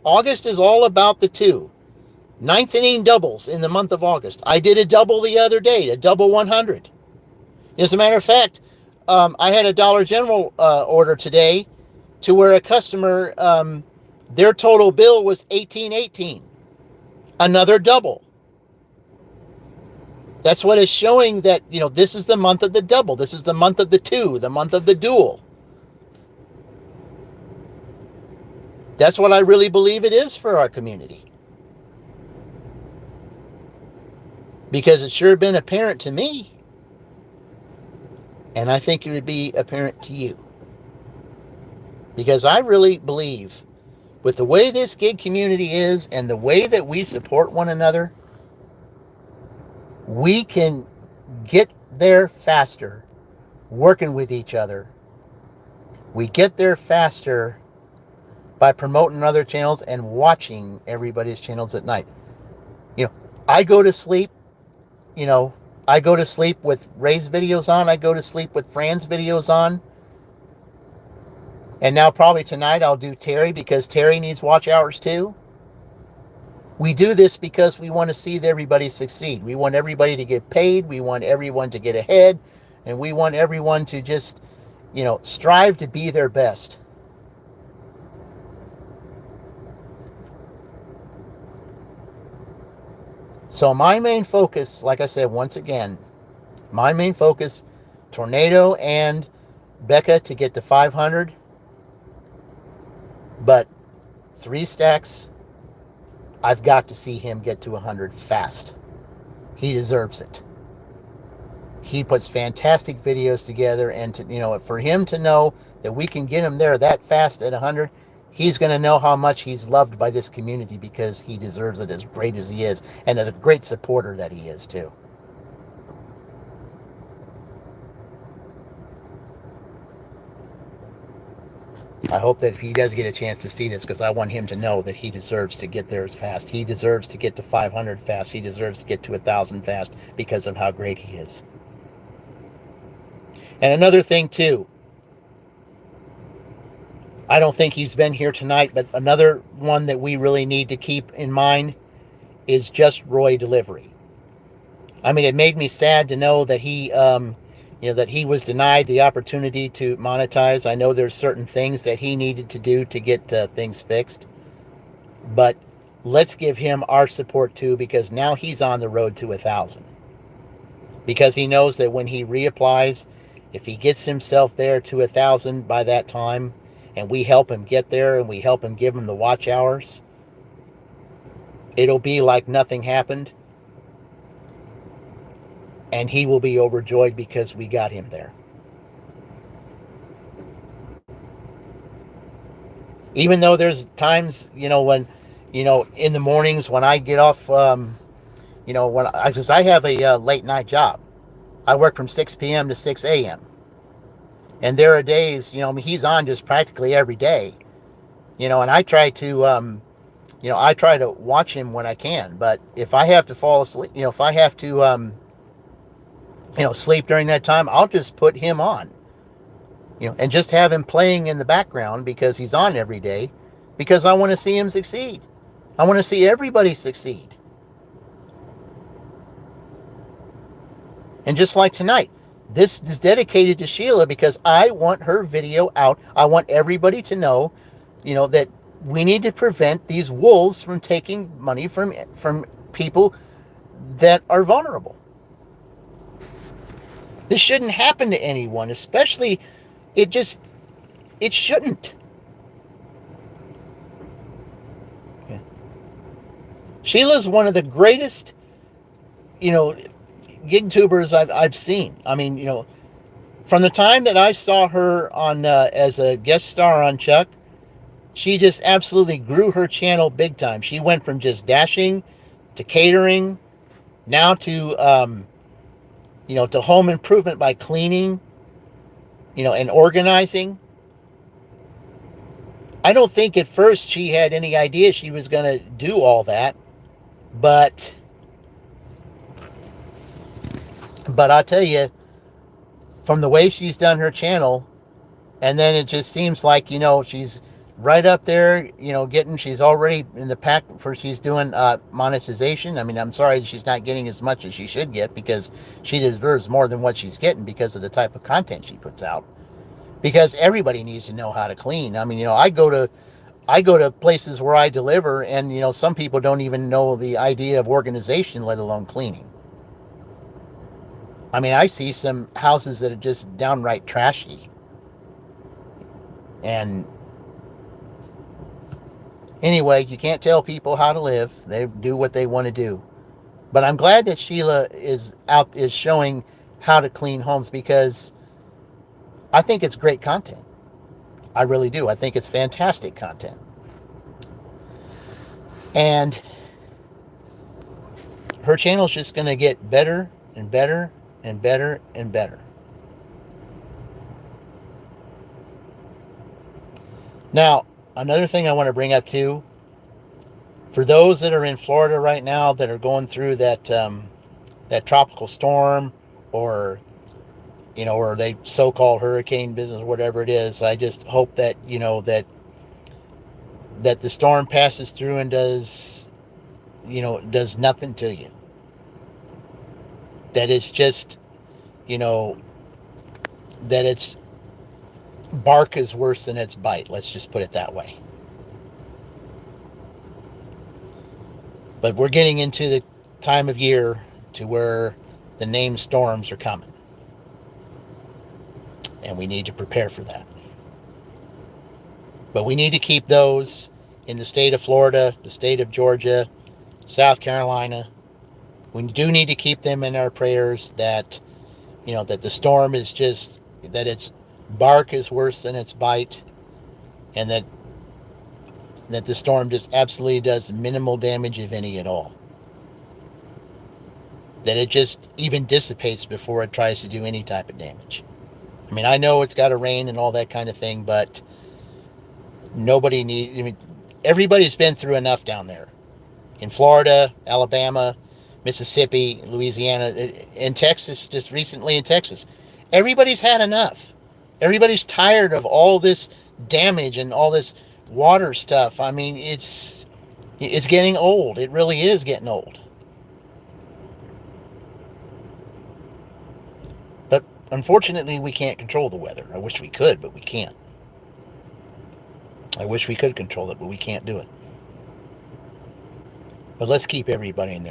August is all about the 2. 9th inning doubles in the month of August. I did a double the other day, a double 100. As a matter of fact, I had a Dollar General order today to where a customer, their total bill was $18.18. Another double. That's what is showing that, this is the month of the double. This is the month of the two, the month of the dual. That's what I really believe it is for our community. Because it sure been apparent to me. And I think it would be apparent to you. Because I really believe with the way this gig community is and the way that we support one another, we can get there faster working with each other. We get there faster by promoting other channels and watching everybody's channels at night. I go to sleep, I go to sleep with Ray's videos on. I go to sleep with Fran's videos on. And now probably tonight I'll do Terry because Terry needs watch hours too. We do this because we want to see everybody succeed. We want everybody to get paid. We want everyone to get ahead. And we want everyone to just, strive to be their best. So my main focus, like I said, once again, my main focus, Tornado and Becca to get to 500. But 3 stacks, I've got to see him get to 100 fast. He deserves it. He puts fantastic videos together, and for him to know that we can get him there that fast at 100, he's going to know how much he's loved by this community because he deserves it as great as he is, and as a great supporter that he is too. I hope that if he does get a chance to see this, because I want him to know that he deserves to get there as fast. He deserves to get to 500 fast. He deserves to get to 1,000 fast because of how great he is. And another thing too, I don't think he's been here tonight, but another one that we really need to keep in mind is Just Roy Delivery. I mean, it made me sad to know that he was denied the opportunity to monetize. I know there's certain things that he needed to do to get things fixed. But let's give him our support too, because now he's on the road to 1,000. Because he knows that when he reapplies, if he gets himself there to 1,000 by that time, and we help him get there and we help him give him the watch hours, it'll be like nothing happened. And he will be overjoyed because we got him there. Even though there's times, when, in the mornings when I get off, because I have a late night job. I work from 6 p.m. to 6 a.m. And there are days, he's on just practically every day, and I try to, watch him when I can. But if I have to fall asleep, if I have to, sleep during that time, I'll just put him on, and just have him playing in the background because he's on every day, because I want to see him succeed. I want to see everybody succeed. And just like tonight, this is dedicated to Sheila because I want her video out. I want everybody to know, that we need to prevent these wolves from taking money from people that are vulnerable. This shouldn't happen to anyone, especially it shouldn't. Yeah. Sheila's one of the greatest, gig tubers I've seen. I mean, from the time that I saw her on as a guest star on Chuck, she just absolutely grew her channel big time. She went from just dashing to catering, now to to home improvement by cleaning, and organizing. I don't think at first she had any idea she was going to do all that, but I'll tell you, from the way she's done her channel, and then it just seems like, she's right up there, she's already in the pack for she's doing monetization. I mean, I'm sorry she's not getting as much as she should get, because she deserves more than what she's getting because of the type of content she puts out. Because everybody needs to know how to clean. I mean, I go to places where I deliver, and some people don't even know the idea of organization, let alone cleaning. I mean, I see some houses that are just downright trashy. And anyway, you can't tell people how to live. They do what they want to do. But I'm glad that Sheila is showing how to clean homes, because I think it's great content. I really do. I think it's fantastic content. And her channel's just going to get better and better and better and better. Now, another thing I want to bring up too, for those that are in Florida right now that are going through that tropical storm, or or they so-called hurricane business, whatever it is, I just hope that that the storm passes through and does nothing to you. That it's just, you know, that its bark is worse than its bite. Let's just put it that way. But we're getting into the time of year to where the named storms are coming. And we need to prepare for that. But we need to keep those in the state of Florida, the state of Georgia, South Carolina. We do need to keep them in our prayers, that that the storm is just, that its bark is worse than its bite, and that the storm just absolutely does minimal damage, if any at all. That it just even dissipates before it tries to do any type of damage. I mean, I know it's got to rain and all that kind of thing, but everybody's been through enough down there. In Florida, Alabama, Mississippi, Louisiana, in Texas, just recently in Texas. Everybody's had enough. Everybody's tired of all this damage and all this water stuff. I mean, it's getting old. It really is getting old. But unfortunately, we can't control the weather. I wish we could, but we can't. I wish we could control it, but we can't do it. But let's keep everybody in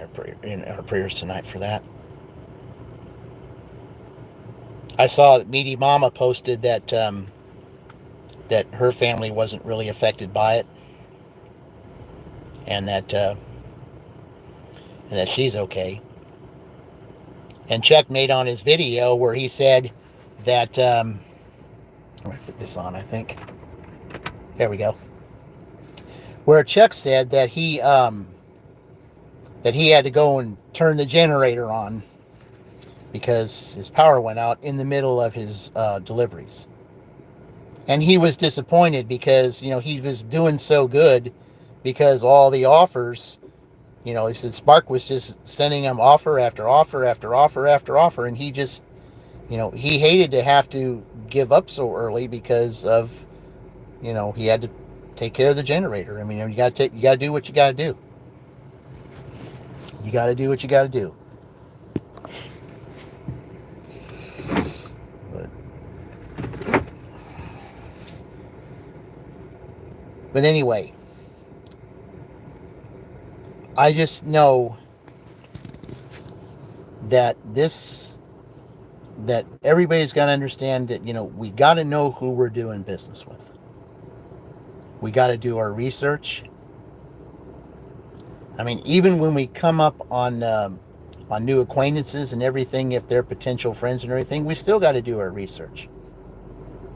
our prayers tonight for that. I saw that Meaty Mama posted that that her family wasn't really affected by it, and that she's okay. And Chuck made on his video where he said that I'm gonna put this on, I think. There we go. Where Chuck said that he had to go and turn the generator on because his power went out in the middle of his deliveries. And he was disappointed because, he was doing so good, because all the offers, he said Spark was just sending him offer after offer after offer after offer. And he just, he hated to have to give up so early because of, he had to take care of the generator. I mean, you got to do what you got to do. You got to do what you got to do. But anyway, I just know that that everybody's got to understand that, we got to know who we're doing business with. We got to do our research. I mean, even when we come up on new acquaintances and everything, if they're potential friends and everything, we still got to do our research.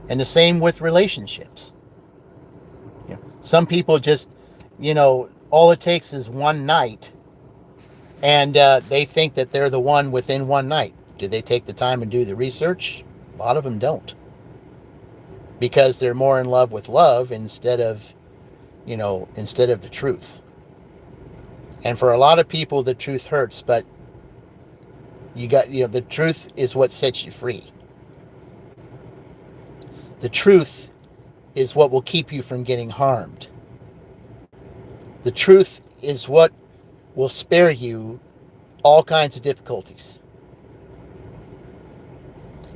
And the same with relationships. Some people just, all it takes is one night, and they think that they're the one within one night. Do they take the time and do the research? A lot of them don't. Because they're more in love with love instead of the truth. And for a lot of people, the truth hurts, but the truth is what sets you free. The truth is what will keep you from getting harmed. The truth is what will spare you all kinds of difficulties.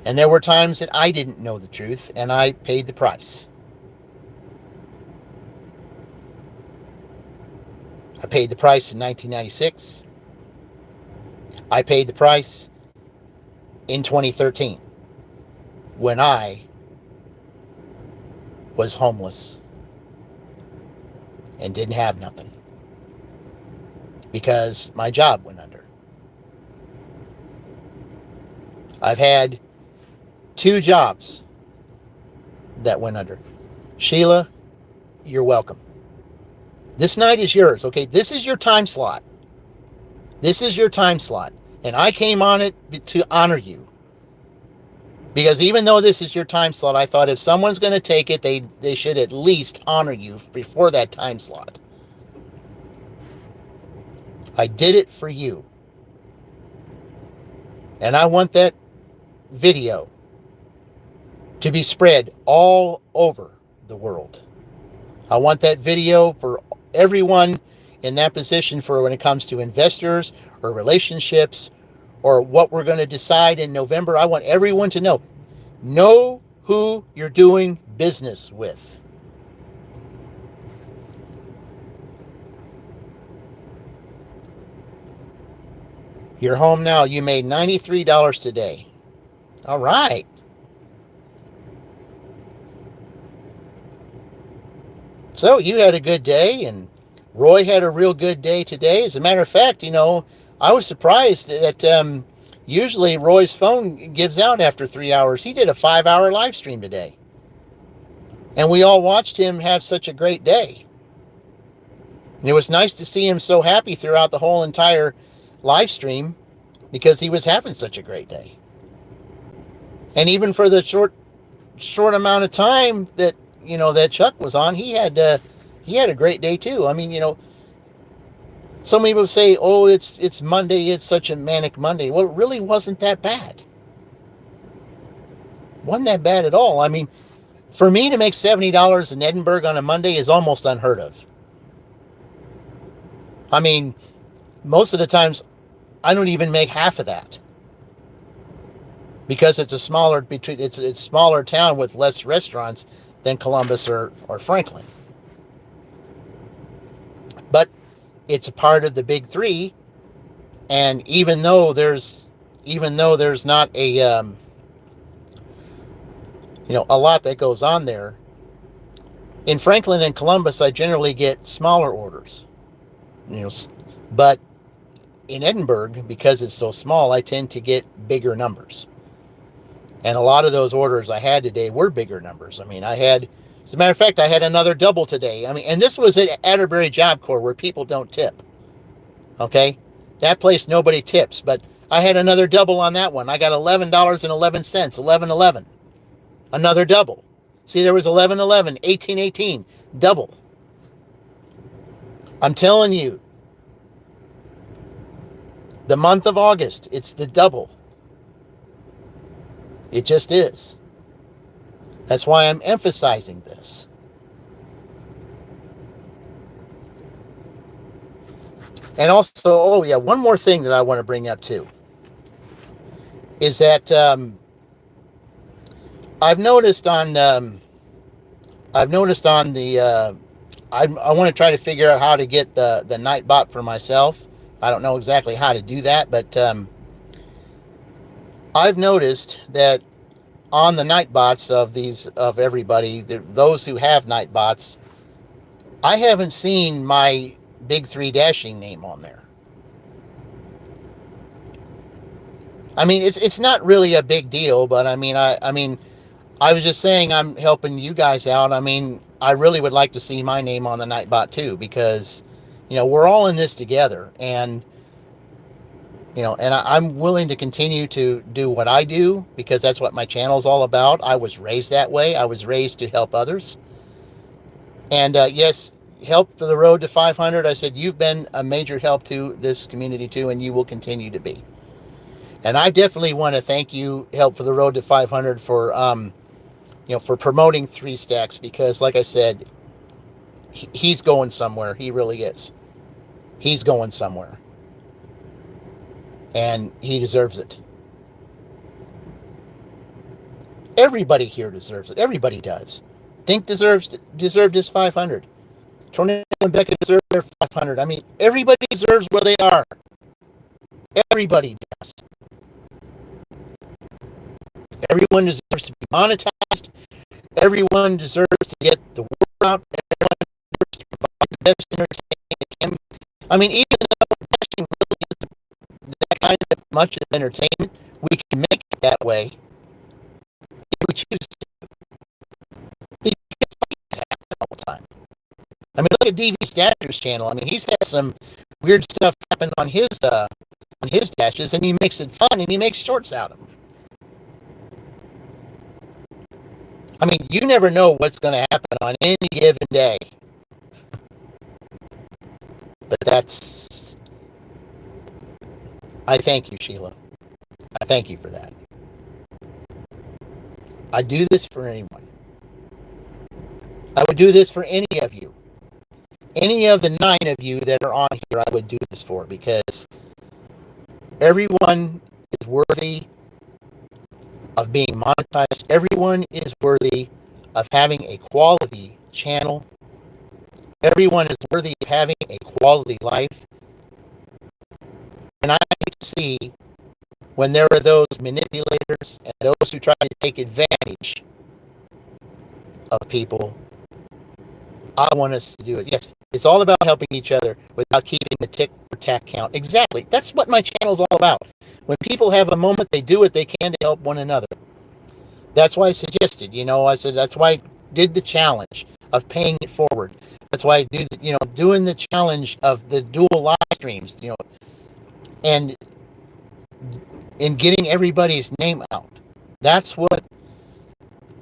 And there were times that I didn't know the truth, and I paid the price. I paid the price in 1996. I paid the price in 2013 when I was homeless and didn't have nothing because my job went under. I've had 2 jobs that went under. Sheila, you're welcome. This night is yours, okay? This is your time slot. This is your time slot. And I came on it to honor you. Because even though this is your time slot, I thought if someone's going to take it, they should at least honor you before that time slot. I did it for you. And I want that video to be spread all over the world. I want that video for everyone in that position for when it comes to investors or relationships or what we're going to decide in November. I want everyone to know who you're doing business with. You're home now. You made $93 today. All right. So you had a good day, and Roy had a real good day today. As a matter of fact, I was surprised that usually Roy's phone gives out after 3 hours. He did a 5-hour live stream today. And we all watched him have such a great day. And it was nice to see him so happy throughout the whole entire live stream because he was having such a great day. And even for the short amount of time that that Chuck was on, he had a great day too. I mean, so many people say, "Oh, it's Monday. It's such a manic Monday." Well, it really wasn't that bad. Wasn't that bad at all. I mean, for me to make $70 in Edinburgh on a Monday is almost unheard of. I mean, most of the times I don't even make half of that because it's a smaller town with less restaurants than Columbus or Franklin. But it's a part of the big 3, and even though there's not a lot that goes on there, in Franklin and Columbus I generally get smaller orders. But in Edinburgh, because it's so small, I tend to get bigger numbers. And a lot of those orders I had today were bigger numbers. I mean, as a matter of fact, I had another double today. I mean, and this was at Atterbury Job Corps where people don't tip. Okay? That place, nobody tips. But I had another double on that one. I got $11.11, $11.11. Another double. See, there was $11.11, $18.18, double. I'm telling you, the month of August, it's the double. It just is. That's why I'm emphasizing this. And also, one more thing that I want to bring up too is that I've noticed on the I want to try to figure out how to get the Nightbot for myself. I don't know exactly how to do that, but I've noticed that on the Nightbots of everybody, those who have Nightbots, I haven't seen my Big 3 Dashing name on there. I mean, it's not really a big deal, but I mean, I was just saying I'm helping you guys out. I mean, I really would like to see my name on the Nightbot too, because, we're all in this together, and I'm willing to continue to do what I do because that's what my channel is all about. I was raised that way. I was raised to help others. And yes, help for the road to 500. I said, you've been a major help to this community too, and you will continue to be. And I definitely want to thank you, Help for the Road to 500, for for promoting Three Stacks because, like I said, he's going somewhere. He really is. He's going somewhere. And he deserves it. Everybody here deserves it. Everybody does. Dink deserved his 500. Tornado and Becca deserve their 500. I mean, everybody deserves where they are. Everybody does. Everyone deserves to be monetized. Everyone deserves to get the word out. Everyone deserves to provide the best entertainment. I mean, even though wrestling really isn't that kind of much of entertainment, we can make it that way if we choose to. Because fights happen all the time. I mean, look at DV Statcher's channel. I mean, he's had some weird stuff happen on his dashes, and he makes it fun, and he makes shorts out of them. I mean, you never know what's going to happen on any given day. But I thank you, Sheila. I thank you for that. I do this for anyone. I would do this for any of you. Any of the 9 of you that are on here, I would do this for, because everyone is worthy of being monetized. Everyone is worthy of having a quality channel. Everyone is worthy of having a quality life. And I hate to see when there are those manipulators and those who try to take advantage of people. I want us to do it. Yes, it's all about helping each other without keeping the tick for tack count. Exactly. That's what my channel is all about. When people have a moment, they do what they can to help one another. That's why I suggested, I said, that's why I did the challenge of paying it forward. That's why I do, doing the challenge of the dual live streams, and in getting everybody's name out. That's what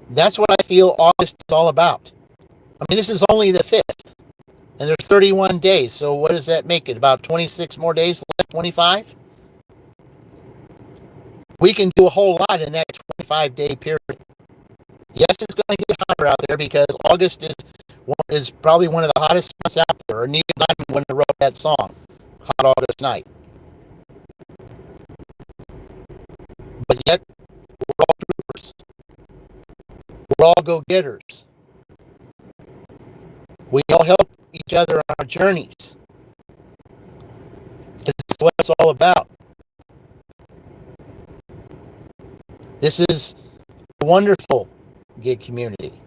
I feel August is all about. I mean, this is only the 5th, and there's 31 days. So what does that make it? About 26 more days left, 25? We can do a whole lot in that 25-day period. Yes, it's going to get hotter out there because August is probably one of the hottest months out there. Or Neil Diamond when he wrote that song, Hot August Night. But yet, we're all troopers. We're all go-getters. We all help each other on our journeys. This is what it's all about. This is a wonderful gig community.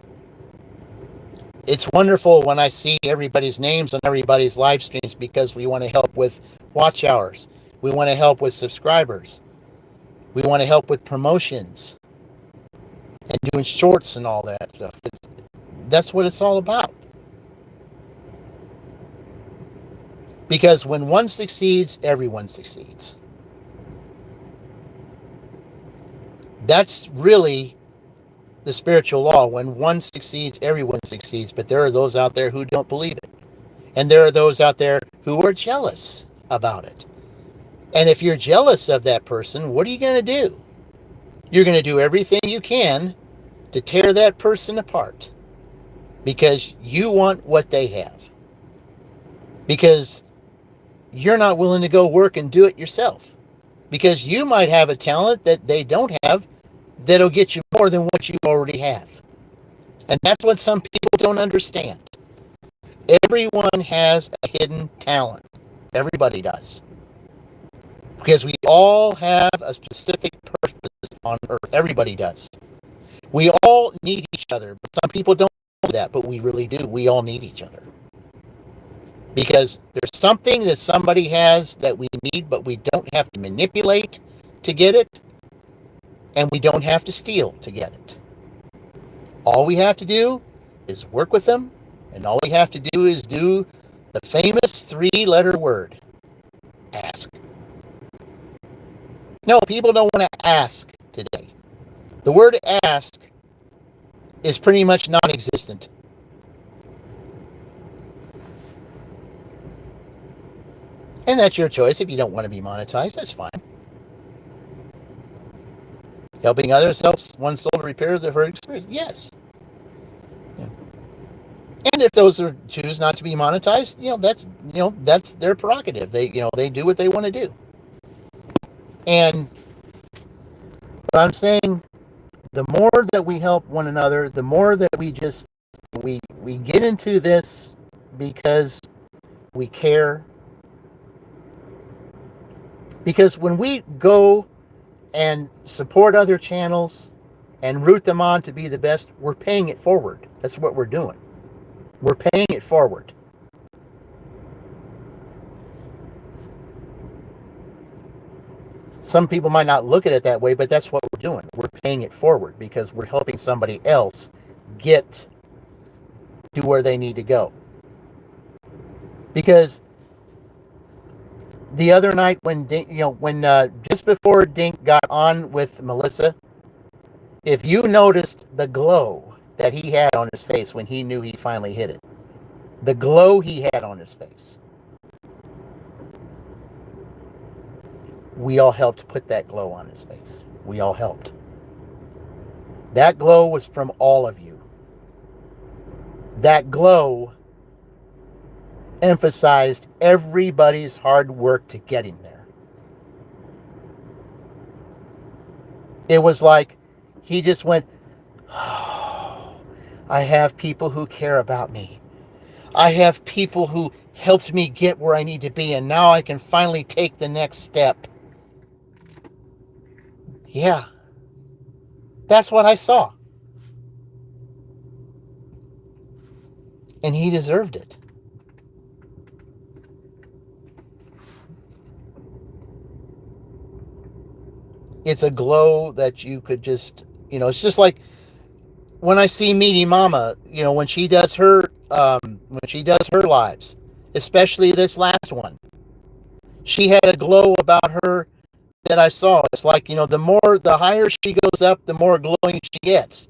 It's wonderful when I see everybody's names on everybody's live streams because we want to help with watch hours. We want to help with subscribers. We want to help with promotions and doing shorts and all that stuff. That's what it's all about. Because when one succeeds, everyone succeeds. That's really the spiritual law. When one succeeds, everyone succeeds. But there are those out there who don't believe it. And there are those out there who are jealous about it. And if you're jealous of that person, what are you going to do? You're going to do everything you can to tear that person apart. Because you want what they have. Because you're not willing to go work and do it yourself. Because you might have a talent that they don't have that'll get you more than what you already have. And that's what some people don't understand. Everyone has a hidden talent. Everybody does. Because we all have a specific purpose on earth. Everybody does. We all need each other. But some people don't know that, but we really do. We all need each other. Because there's something that somebody has that we need, but we don't have to manipulate to get it. And we don't have to steal to get it. All we have to do is work with them. And all we have to do is do the famous 3-letter word. Ask. No, people don't want to ask today. The word ask is pretty much non-existent. And that's your choice. If you don't want to be monetized, that's fine. Helping others helps one soul to repair her experience. Yes. Yeah. And if those are choose not to be monetized, that's their prerogative. They do what they want to do. And but I'm saying the more that we help one another, the more that we get into this because we care. Because when we go and support other channels and root them on to be the best, we're paying it forward. That's what we're doing. We're paying it forward. Some people might not look at it that way, but that's what we're doing. We're paying it forward because we're helping somebody else get to where they need to go. Because the other night when Dink, just before Dink got on with Melissa, if you noticed the glow that he had on his face when he knew he finally hit it, the glow he had on his face, we all helped put that glow on his face. We all helped. That glow was from all of you. That glow emphasized everybody's hard work to get him there. It was like he just went, oh, I have people who care about me. I have people who helped me get where I need to be, and now I can finally take the next step. Yeah, that's what I saw. And he deserved it. It's a glow that you could just, it's just like when I see Meaty Mama, when she does her lives, especially this last one, she had a glow about her that I saw. It's like, the higher she goes up, the more glowing she gets.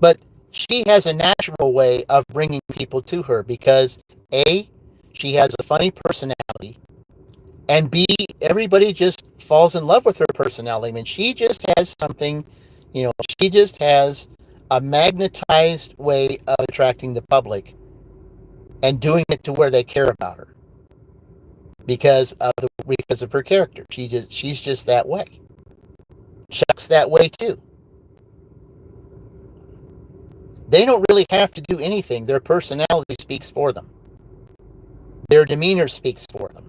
But she has a natural way of bringing people to her because A, she has a funny personality, and B, everybody just falls in love with her personality. I mean, she just has something, she just has a magnetized way of attracting the and doing it to where they care about her because of her character. She's just that way. Chuck's that way too. They don't really have to do anything. Their personality speaks for them. Their demeanor speaks for them.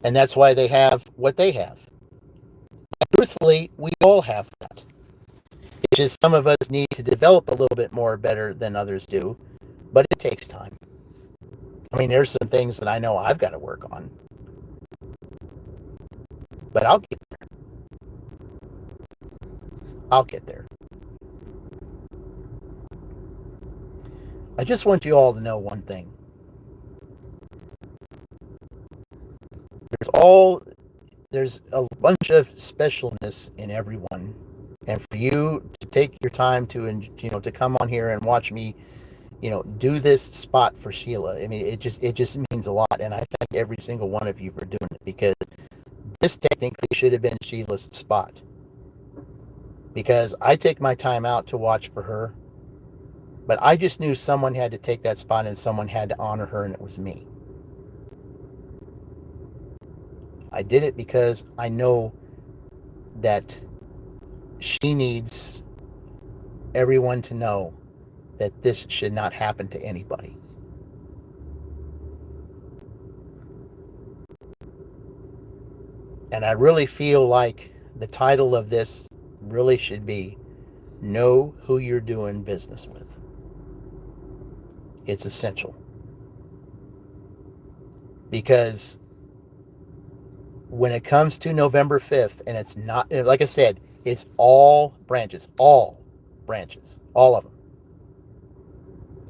And that's why they have what they have. And truthfully, we all have that. It's just some of us need to develop a little bit more better than others do, but it takes time. I mean, there's some things that I know I've got to work on, but I'll get there. I'll get there. I just want you all to know one thing. There's a bunch of specialness in everyone, and for you to take your time to come on here and watch me, do this spot for Sheila. I mean, it just means a lot, and I thank every single one of you for doing it because this technically should have been Sheila's spot. Because I take my time out to watch for her, but I just knew someone had to take that spot and someone had to honor her, and it was me. I did it because I know that she needs everyone to know that this should not happen to anybody. And I really feel like the title of this really should be Know Who You're Doing Business With. It's essential. Because when it comes to November 5th, and it's not, like I said, it's all branches, all of them.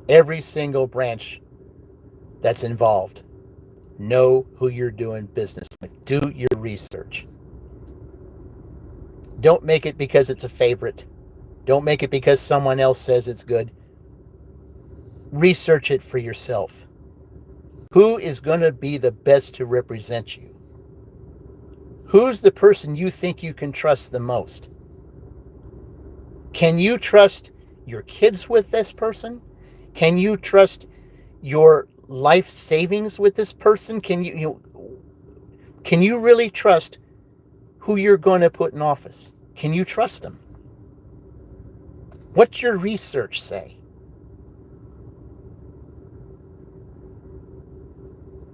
Every single branch that's involved. Know who you're doing business with. Do your research. Don't make it because it's a favorite. Don't make it because someone else says it's good. Research it for yourself. Who is going to be the best to represent you? Who's the person you think you can trust the most? Can you trust your kids with this person? Can you trust your life savings with this person? Can you really trust who you're going to put in office? Can you trust them? What's your research say?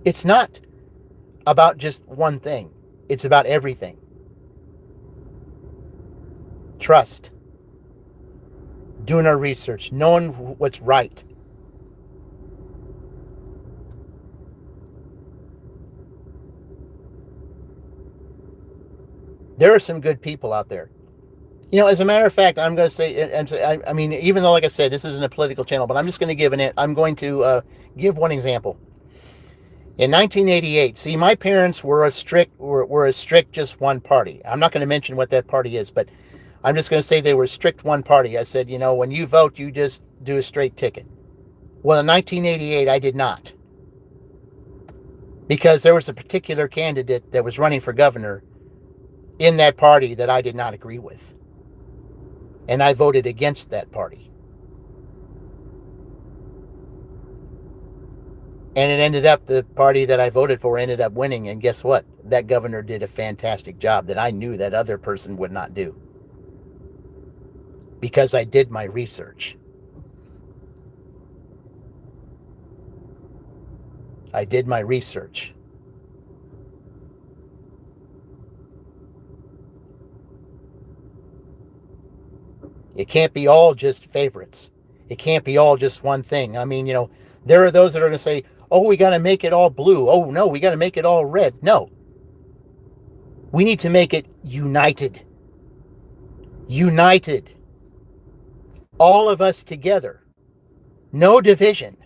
It's not about just one thing. It's about everything. Trust. Doing our research. Knowing what's right. There are some good people out there. As a matter of fact, I'm going to say, I mean, even though, like I said, this isn't a political channel, but I'm just going to give one example. In 1988, see, my parents were a strict just one party. I'm not going to mention what that party is, but I'm just going to say they were strict one party. I said, when you vote, you just do a straight ticket. Well, in 1988, I did not. Because there was a particular candidate that was running for governor in that party that I did not agree with. And I voted against that party. And it ended up, the party that I voted for ended up winning. And guess what? That governor did a fantastic job that I knew that other person would not do. Because I did my research. I did my research. It can't be all just favorites. It can't be all just one thing. I mean, there are those that are going to say, oh, we got to make it all blue. Oh, no, we got to make it all red. No. We need to make it united. United. All of us together. No division.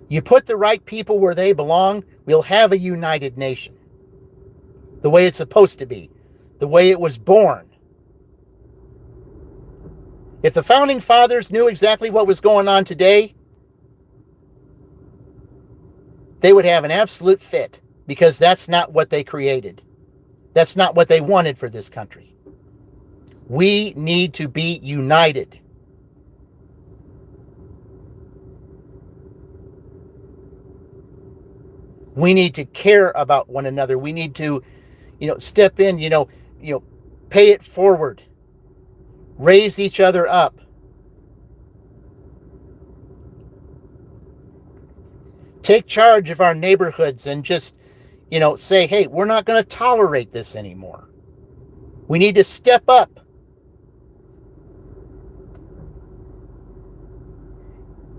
You put the right people where they belong, we'll have a united nation. The way it's supposed to be. The way it was born. If the founding fathers knew exactly what was going on today, they would have an absolute fit, because that's not what they created. That's not what they wanted for this country. We need to be united. We need to care about one another. We need to, step in, pay it forward. Raise each other up. Take charge of our neighborhoods and just, say, hey, we're not going to tolerate this anymore. We need to step up.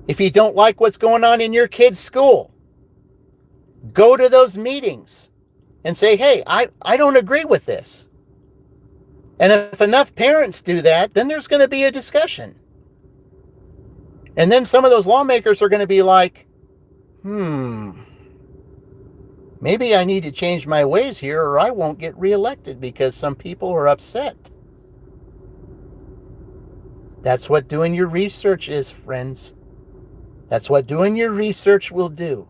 If you don't like what's going on in your kid's school, go to those meetings and say, hey, I don't agree with this. And if enough parents do that, then there's going to be a discussion. And then some of those lawmakers are going to be like, maybe I need to change my ways here or I won't get reelected because some people are upset. That's what doing your research is, friends. That's what doing your research will do.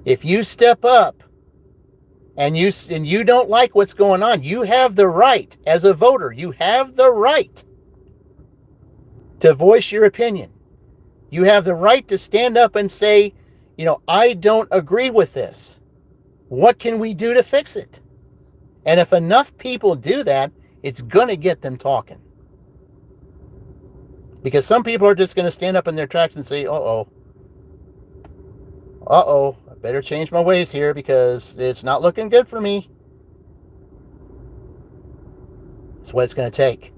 If you step up and you don't like what's going on, you have the right, as a voter, you have the right to voice your opinion. You have the right to stand up and say, I don't agree with this. What can we do to fix it? And if enough people do that, it's going to get them talking. Because some people are just going to stand up in their tracks and say, I better change my ways here because it's not looking good for me. That's what it's going to take.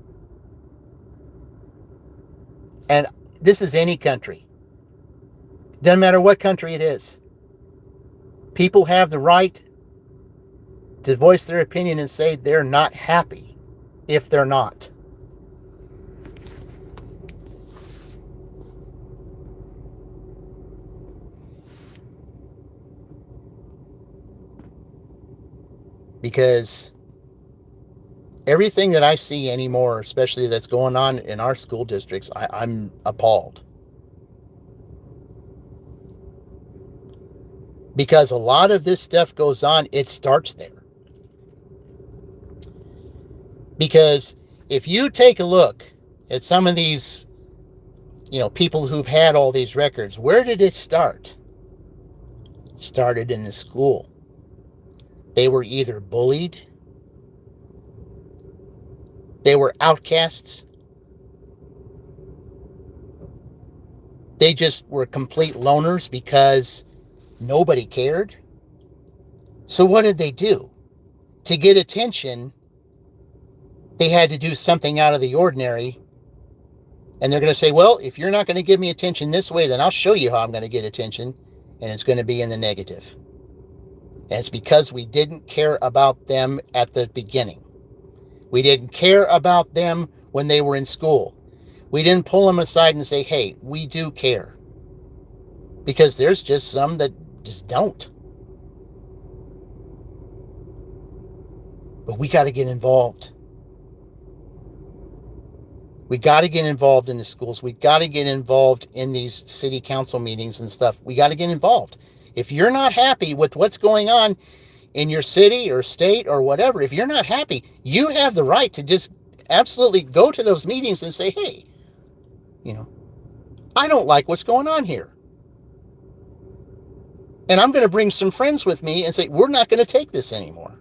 And this is any country. Doesn't matter what country it is. People have the right to voice their opinion and say they're not happy if they're not. Because everything that I see anymore, especially that's going on in our school districts, I'm appalled. Because a lot of this stuff goes on, it starts there. Because if you take a look at some of these, people who've had all these records, where did it start? It started in the school. They were either bullied, they were outcasts, they just were complete loners because nobody cared. So what did they do? To get attention, they had to do something out of the ordinary. And they're going to say, well, if you're not going to give me attention this way, then I'll show you how I'm going to get attention. And it's going to be in the negative. And it's because we didn't care about them at the beginning. We didn't care about them when they were in school. We didn't pull them aside and say, hey, we do care. Because there's just some that just don't. But we got to get involved. We got to get involved in the schools. We got to get involved in these city council meetings and stuff. We got to get involved. If you're not happy with what's going on in your city or state or whatever, if you're not happy, you have the right to just absolutely go to those meetings and say, hey, I don't like what's going on here. And I'm going to bring some friends with me and say, we're not going to take this anymore.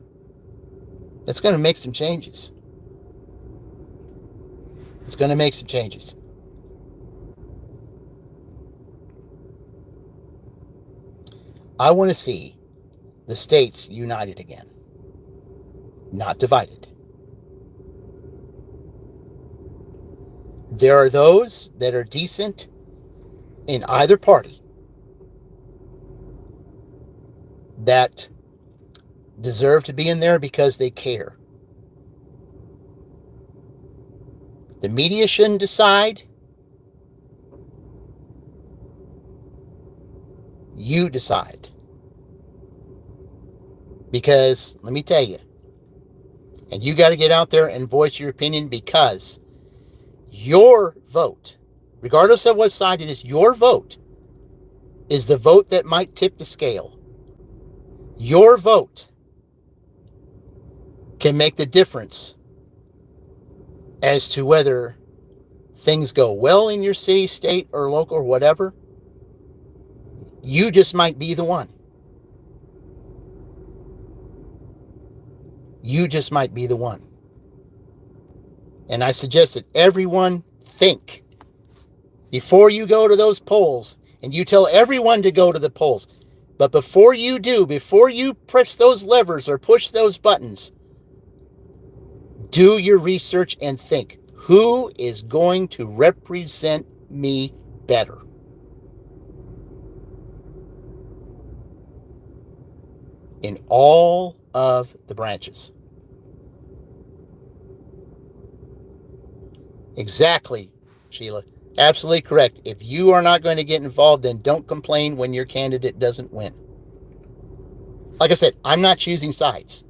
It's going to make some changes. It's going to make some changes. I want to see the states united again, not divided. There are those that are decent in either party that deserve to be in there because they care. The media shouldn't decide. You decide. Because, let me tell you, and you got to get out there and voice your opinion, because your vote, regardless of what side it is, your vote is the vote that might tip the scale. Your vote can make the difference as to whether things go well in your city, state, or local, or whatever. You just might be the one. You just might be the one. And I suggest that everyone think before you go to those polls, and you tell everyone to go to the polls. But before you do, before you press those levers or push those buttons, do your research and think, who is going to represent me better? In all of the branches. Exactly, Sheila. Absolutely correct. If you are not going to get involved, then don't complain when your candidate doesn't win. Like I said, I'm not choosing sides.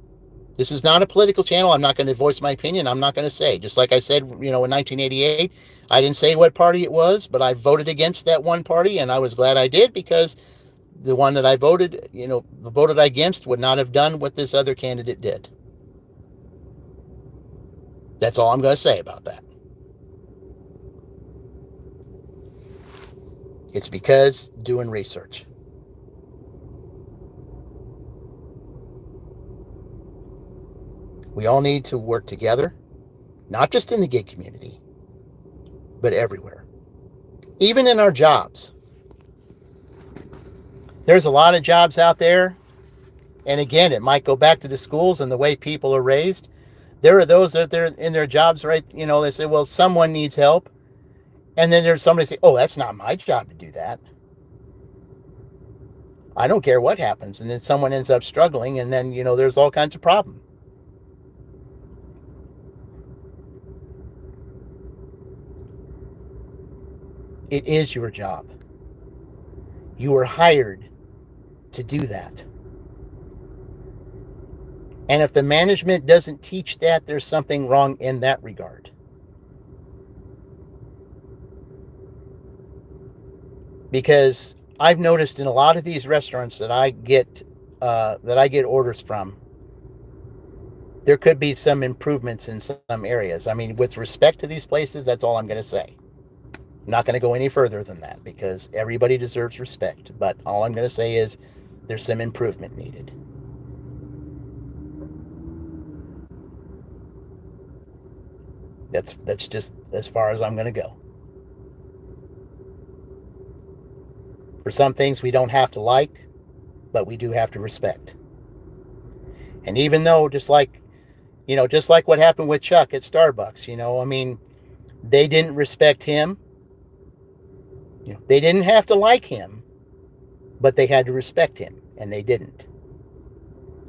This is not a political channel. I'm not going to voice my opinion. I'm not going to say. Just like I said, in 1988, I didn't say what party it was, but I voted against that one party, and I was glad I did, because the one that I voted against would not have done what this other candidate did. That's all I'm going to say about that. It's because doing research. We all need to work together, not just in the gig community, but everywhere. Even in our jobs. There's a lot of jobs out there, and again, it might go back to the schools and the way people are raised. There are those that they're in their jobs, right? They say, well, someone needs help. And then there's somebody say, oh, that's not my job to do that. I don't care what happens. And then someone ends up struggling, and then, there's all kinds of problems. It is your job. You were hired to do that. And if the management doesn't teach that, there's something wrong in that regard. Because I've noticed in a lot of these restaurants that I get orders from, there could be some improvements in some areas. I mean, with respect to these places, that's all I'm going to say. I'm not going to go any further than that because everybody deserves respect. But all I'm going to say is there's some improvement needed. That's just as far as I'm going to go. For some things we don't have to like, but we do have to respect. And even though, just like what happened with Chuck at Starbucks, I mean, they didn't respect him. They didn't have to like him, but they had to respect him, and they didn't.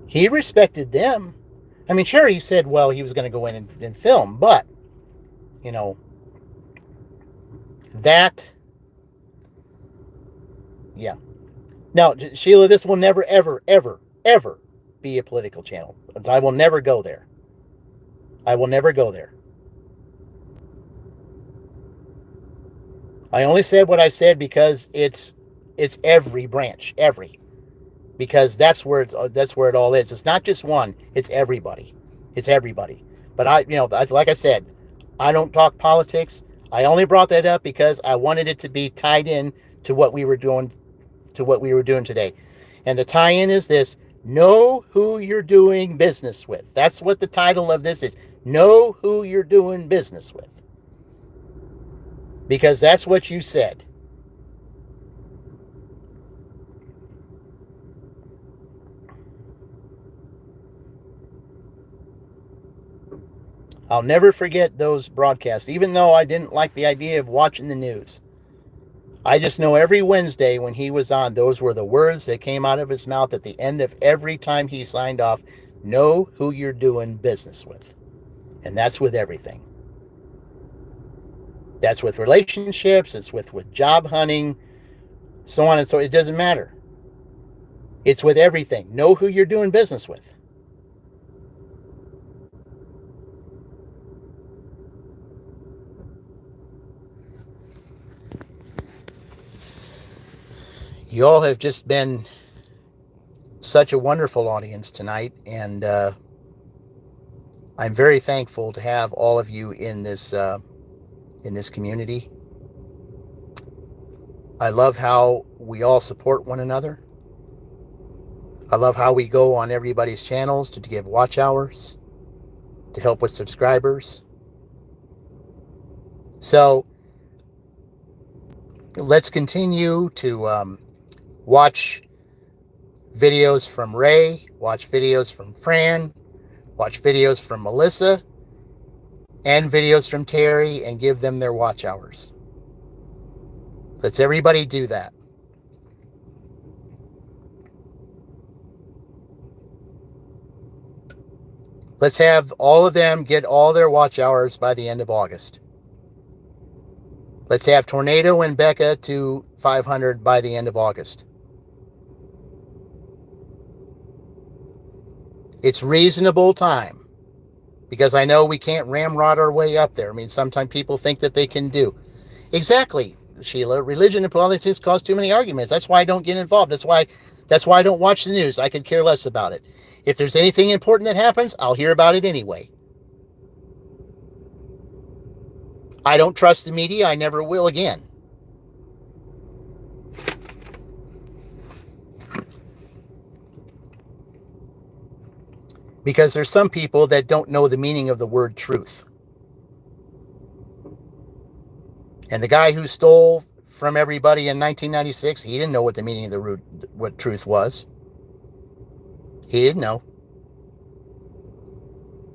He respected them. I mean, sure, he said, well, he was going to go in and film, but, that, yeah. Now, Sheila, this will never, ever, ever, ever be a political channel. I will never go there. I will never go there. I only said what I said because it's every branch, because that's where it all is. It's not just one. It's everybody. It's everybody. But like I said, I don't talk politics. I only brought that up because I wanted it to be tied in to what we were doing today. And the tie-in is this: know who you're doing business with. That's what the title of this is. Know who you're doing business with. Because that's what you said. I'll never forget those broadcasts, even though I didn't like the idea of watching the news. I just know every Wednesday when he was on, those were the words that came out of his mouth at the end of every time he signed off. Know who you're doing business with. And that's with everything. That's with relationships, it's with job hunting, so on and so. It doesn't matter. It's with everything. Know who you're doing business with. You all have just been such a wonderful audience tonight, and I'm very thankful to have all of you in this community. I love how we all support one another. I love how we go on everybody's channels to give watch hours, to help with subscribers. So let's continue to watch videos from Ray, watch videos from Fran, watch videos from Melissa, and videos from Terry, and give them their watch hours. Let's everybody do that. Let's have all of them get all their watch hours by the end of August. Let's have Tornado and Becca to 500 by the end of August. It's reasonable time, because I know we can't ramrod our way up there. I mean, sometimes people think that they can do. Exactly, Sheila. Religion and politics cause too many arguments. That's why I don't get involved. That's why I don't watch the news. I could care less about it. If there's anything important that happens, I'll hear about it anyway. I don't trust the media. I never will again. Because there's some people that don't know the meaning of the word truth. And the guy who stole from everybody in 1996, he didn't know what the meaning of what truth was. He didn't know.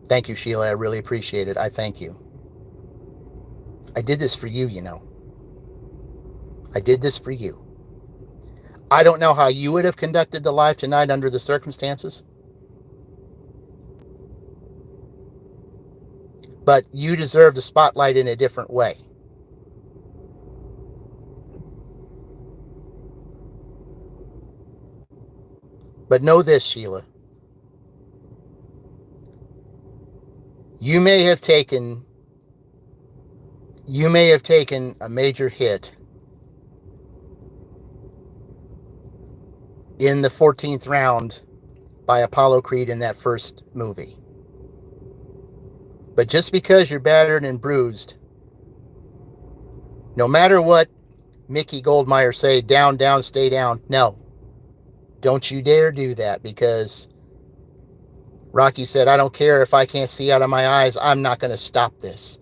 Thank you, Sheila. I really appreciate it. I thank you. I did this for you, I did this for you. I don't know how you would have conducted the live tonight under the circumstances. But you deserve the spotlight in a different way. But know this, Sheila. You may have taken a major hit in the 14th round by Apollo Creed in that first movie. But just because you're battered and bruised, no matter what Mickey Goldmeyer say, down, down, stay down, no. Don't you dare do that, because Rocky said, I don't care if I can't see out of my eyes, I'm not going to stop this.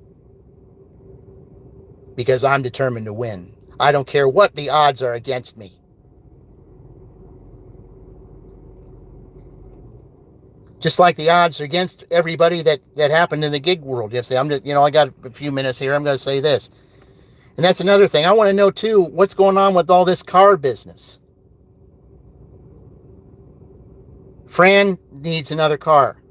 Because I'm determined to win. I don't care what the odds are against me. Just like the odds are against everybody that happened in the gig world. Yesterday, I got a few minutes here. I'm going to say this. And that's another thing. I want to know, too, what's going on with all this car business. Fran needs another car.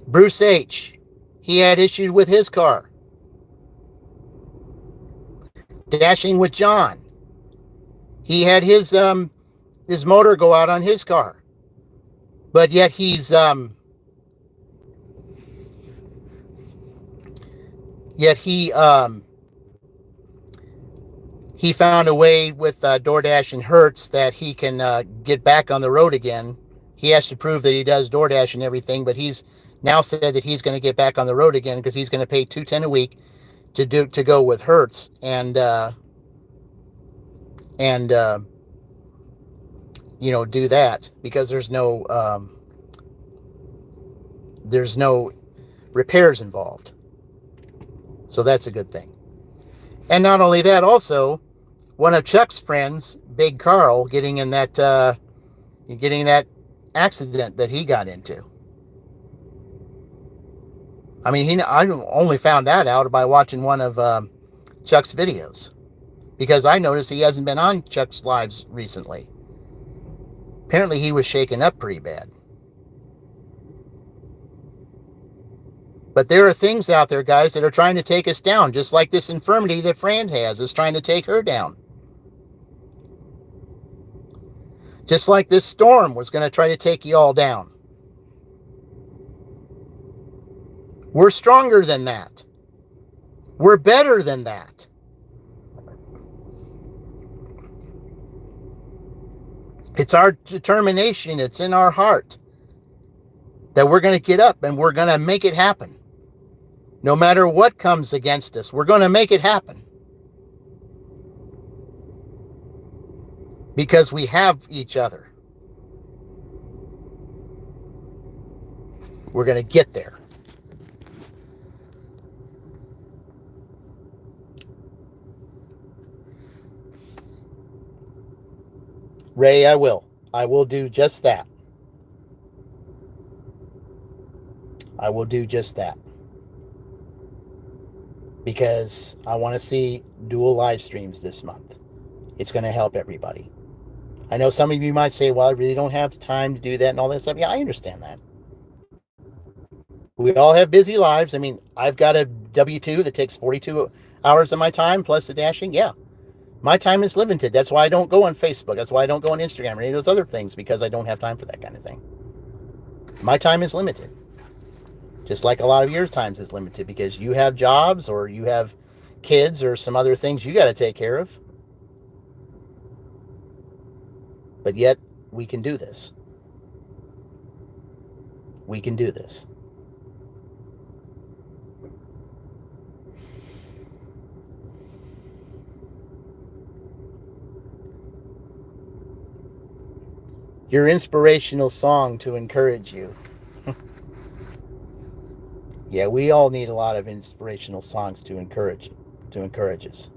Bruce H., he had issues with his car. Dashing with John, he had his motor go out on his car. But yet he found a way with DoorDash and Hertz that he can get back on the road again. He has to prove that he does DoorDash and everything, but he's now said that he's going to get back on the road again because he's going to pay $210 a week to go with Hertz and do that, because there's no repairs involved. So that's a good thing. And not only that, also one of Chuck's friends, Big Carl, getting that accident that he got into. I mean, I only found that out by watching one of Chuck's videos, because I noticed he hasn't been on Chuck's lives recently. Apparently he was shaken up pretty bad. But there are things out there, guys, that are trying to take us down, just like this infirmity that Fran has is trying to take her down. Just like this storm was going to try to take you all down. We're stronger than that. We're better than that. It's our determination, it's in our heart that we're going to get up and we're going to make it happen. No matter what comes against us, we're going to make it happen. Because we have each other. We're going to get there. Ray, I will. I will do just that. I will do just that. Because I want to see dual live streams this month. It's going to help everybody. I know some of you might say, well, I really don't have the time to do that and all that stuff. Yeah, I understand that. We all have busy lives. I mean, I've got a W-2 that takes 42 hours of my time plus the dashing. Yeah. My time is limited. That's why I don't go on Facebook. That's why I don't go on Instagram or any of those other things, because I don't have time for that kind of thing. My time is limited. Just like a lot of your times is limited, because you have jobs or you have kids or some other things you got to take care of. But yet, we can do this. We can do this. Your inspirational song to encourage you. Yeah, we all need a lot of inspirational songs to encourage us.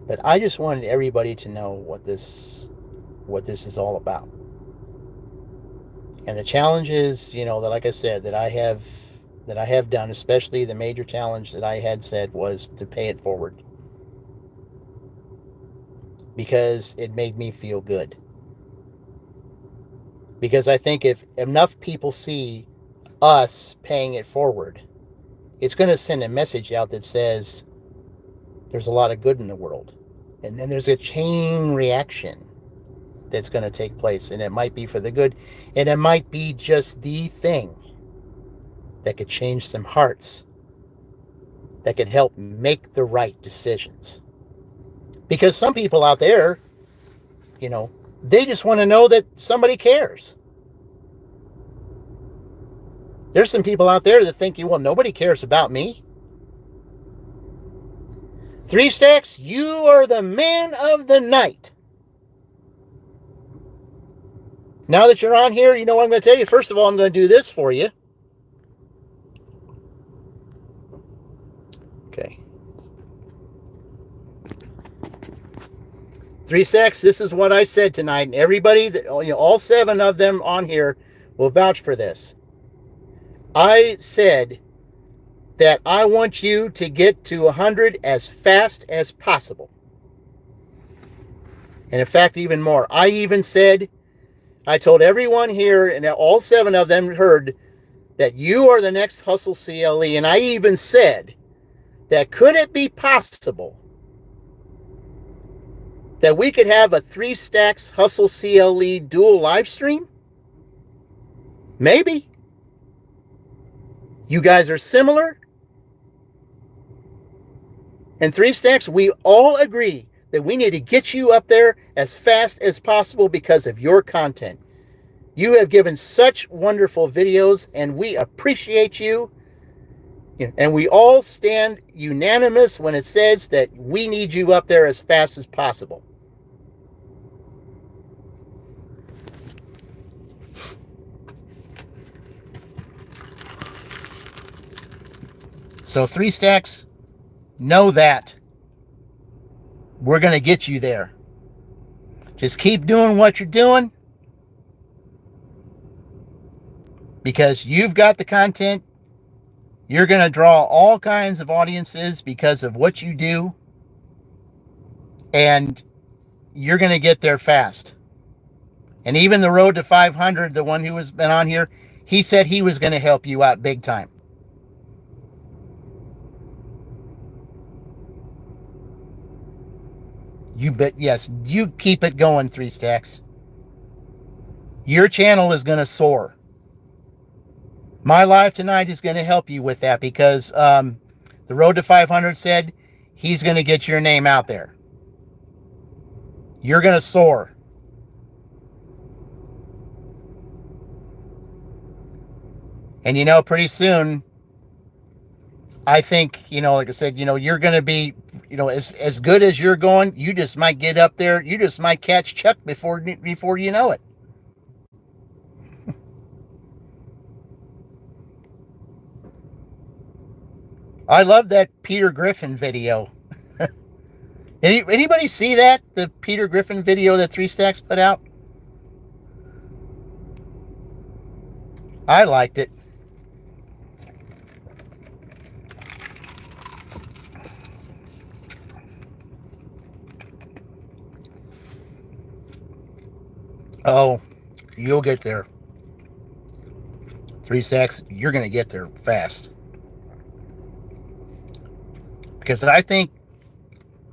But I just wanted everybody to know what this is all about. And the challenges, that, like I said, that I have done, especially the major challenge that I had said was to pay it forward. Because it made me feel good. Because I think if enough people see us paying it forward, it's going to send a message out that says there's a lot of good in the world. And then there's a chain reaction that's going to take place. And it might be for the good. And it might be just the thing that could change some hearts, that could help make the right decisions. Because some people out there, they just want to know that somebody cares. There's some people out there that think, well, nobody cares about me. 3 Stacks, you are the man of the night. Now that you're on here, you know what I'm going to tell you? First of all, I'm going to do this for you. Okay. 3 Stacks, this is what I said tonight, and everybody, all 7 of them on here will vouch for this. I said that I want you to get to 100 as fast as possible. And in fact, even more. I told everyone here, and all 7 of them heard, that you are the next Hustle CLE. And I even said that could it be possible that we could have a 3 Stacks Hustle CLE dual live stream? Maybe. You guys are similar. And 3 Stacks, we all agree that we need to get you up there as fast as possible because of your content. You have given such wonderful videos, and we appreciate you. And we all stand unanimous when it says that we need you up there as fast as possible. So 3 Stacks, know that we're going to get you there. Just keep doing what you're doing, because you've got the content. You're going to draw all kinds of audiences because of what you do, and you're going to get there fast. And even the road to 500, the one who has been on here, he said he was going to help you out big time. You bet, yes, you keep it going, 3 Stacks. Your channel is going to soar. My live tonight is going to help you with that, because the road to 500 said he's going to get your name out there. You're going to soar. And pretty soon, I think, like I said, you're going to be, as good as you're going, you just might get up there. You just might catch Chuck before you know it. I love that Peter Griffin video. Anybody see that? The Peter Griffin video that 3 Stacks put out? I liked it. Oh, you'll get there. 3 Stacks, you're going to get there fast. Because I think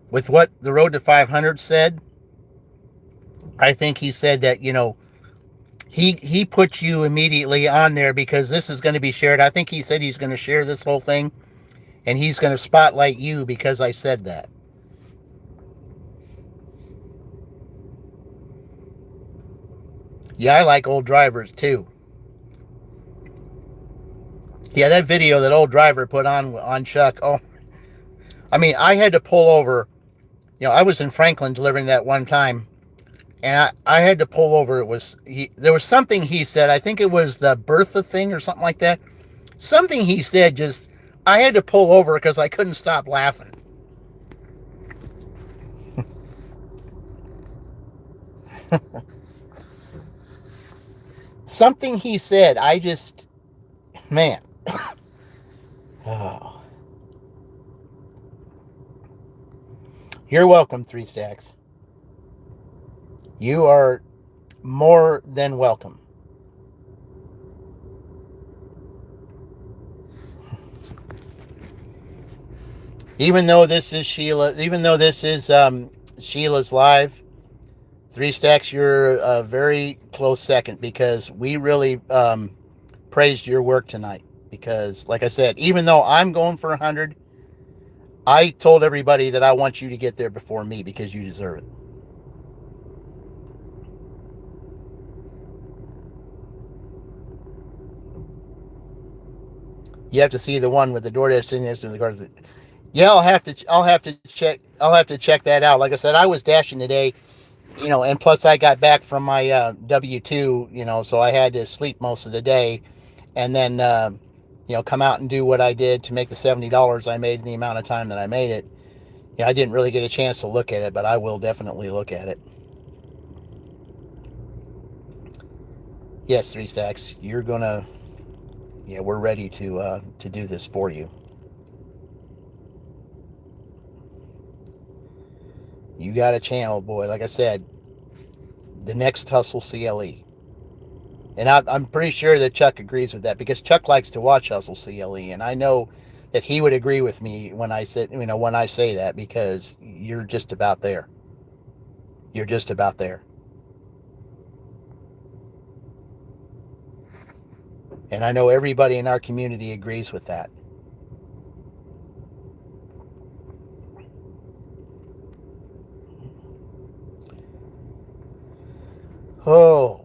with what the road to 500 said, I think he said that, he put you immediately on there because this is going to be shared. I think he said he's going to share this whole thing, and he's going to spotlight you because I said that. Yeah, I like old drivers too. Yeah, that video that old driver put on Chuck. Oh, I mean, I had to pull over. I was in Franklin delivering that one time, and I had to pull over. There was something he said. I think it was the Bertha thing or something like that. Something he said, I had to pull over because I couldn't stop laughing. Something he said, man. Oh. You're welcome, 3 Stacks. You are more than welcome. Even though this is Sheila's live, 3 Stacks, you're a very close second because we really praised your work tonight. because, like I said, even though I'm going for 100, I told everybody that I want you to get there before me because you deserve it. You have to see the one with the DoorDash sitting next to the car. Yeah, I'll have to check that out. Like I said, I was dashing today, and plus I got back from my W-2, so I had to sleep most of the day, and then come out and do what I did to make the $70 I made in the amount of time that I made it. I didn't really get a chance to look at it, but I will definitely look at it. Yes, Three Stacks, you're gonna. Yeah, we're ready to do this for you. You got a channel, boy. Like I said, the next Hustle CLE. And I'm pretty sure that Chuck agrees with that because Chuck likes to watch Hustle CLE, and I know that he would agree with me when I said, when I say that, because you're just about there. You're just about there. And I know everybody in our community agrees with that. Oh,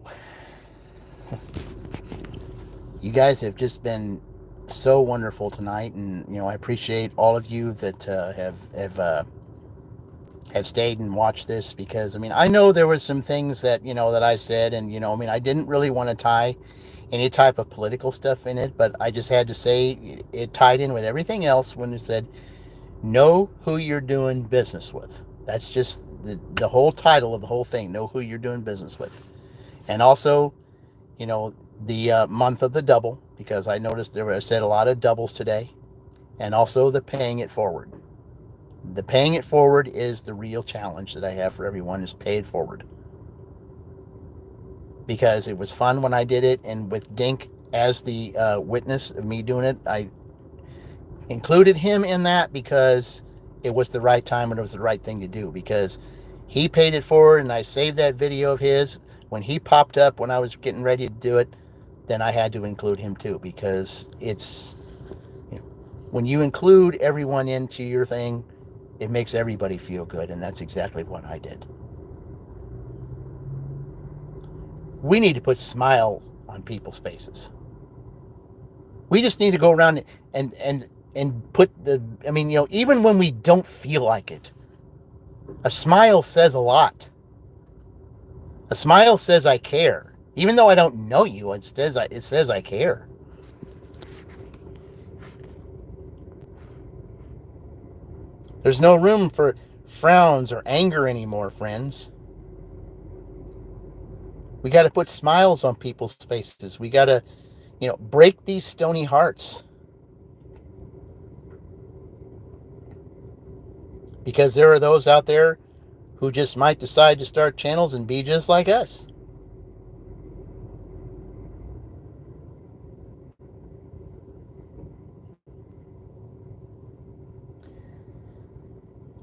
you guys have just been so wonderful tonight, and I appreciate all of you that have stayed and watched this, because I know there was some things that that I said, and I didn't really want to tie any type of political stuff in it, but I just had to say it tied in with everything else when it said know who you're doing business with. That's just the whole title of the whole thing. Know who you're doing business with. And also, the month of the double, because I noticed I said a lot of doubles today. And also the paying it forward. The paying it forward is the real challenge that I have for everyone, is pay it forward. Because it was fun when I did it, and with Dink as the witness of me doing it, I included him in that because it was the right time and it was the right thing to do, because he paid it forward, and I saved that video of his. When he popped up when I was getting ready to do it, then I had to include him too, because it's, when you include everyone into your thing, it makes everybody feel good, and that's exactly what I did. We need to put smiles on people's faces. We just need to go around and put even when we don't feel like it, a smile says a lot. A smile says I care. Even though I don't know you, it says I care. There's no room for frowns or anger anymore, friends. We got to put smiles on people's faces. We got to, break these stony hearts. Because there are those out there who just might decide to start channels and be just like us.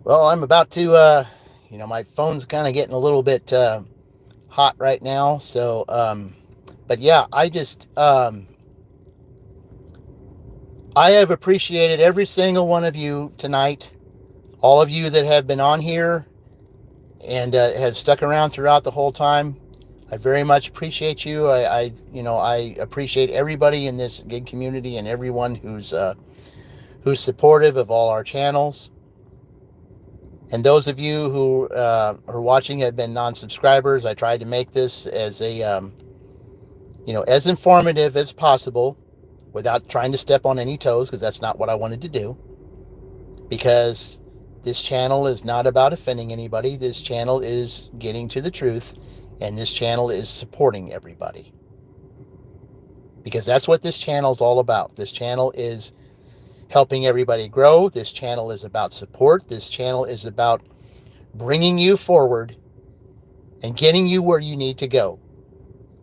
Well, I'm about to, my phone's kind of getting a little bit hot right now. So, but yeah, I have appreciated every single one of you tonight. All of you that have been on here and have stuck around throughout the whole time. I very much appreciate you. I appreciate everybody in this gig community and everyone who's supportive of all our channels. And those of you who are watching have been non-subscribers. I tried to make this as as informative as possible, without trying to step on any toes, because that's not what I wanted to do. Because this channel is not about offending anybody. This channel is getting to the truth, and this channel is supporting everybody. Because that's what this channel is all about. This channel is helping everybody grow. This channel is about support. This channel is about bringing you forward and getting you where you need to go.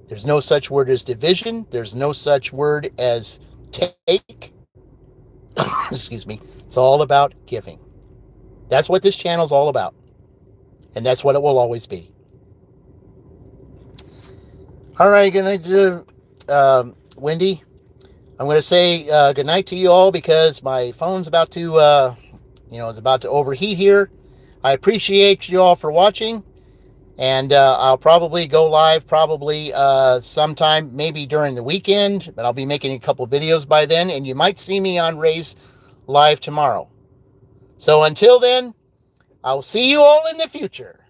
There's no such word as division. There's no such word as take. Excuse me. It's all about giving. That's what this channel is all about. And that's what it will always be. All right, good night, Wendy. I'm going to say good night to you all because my phone's about to, is about to overheat here. I appreciate you all for watching, and I'll probably go live probably sometime, maybe during the weekend, but I'll be making a couple videos by then, and you might see me on Ray's live tomorrow. So until then, I'll see you all in the future.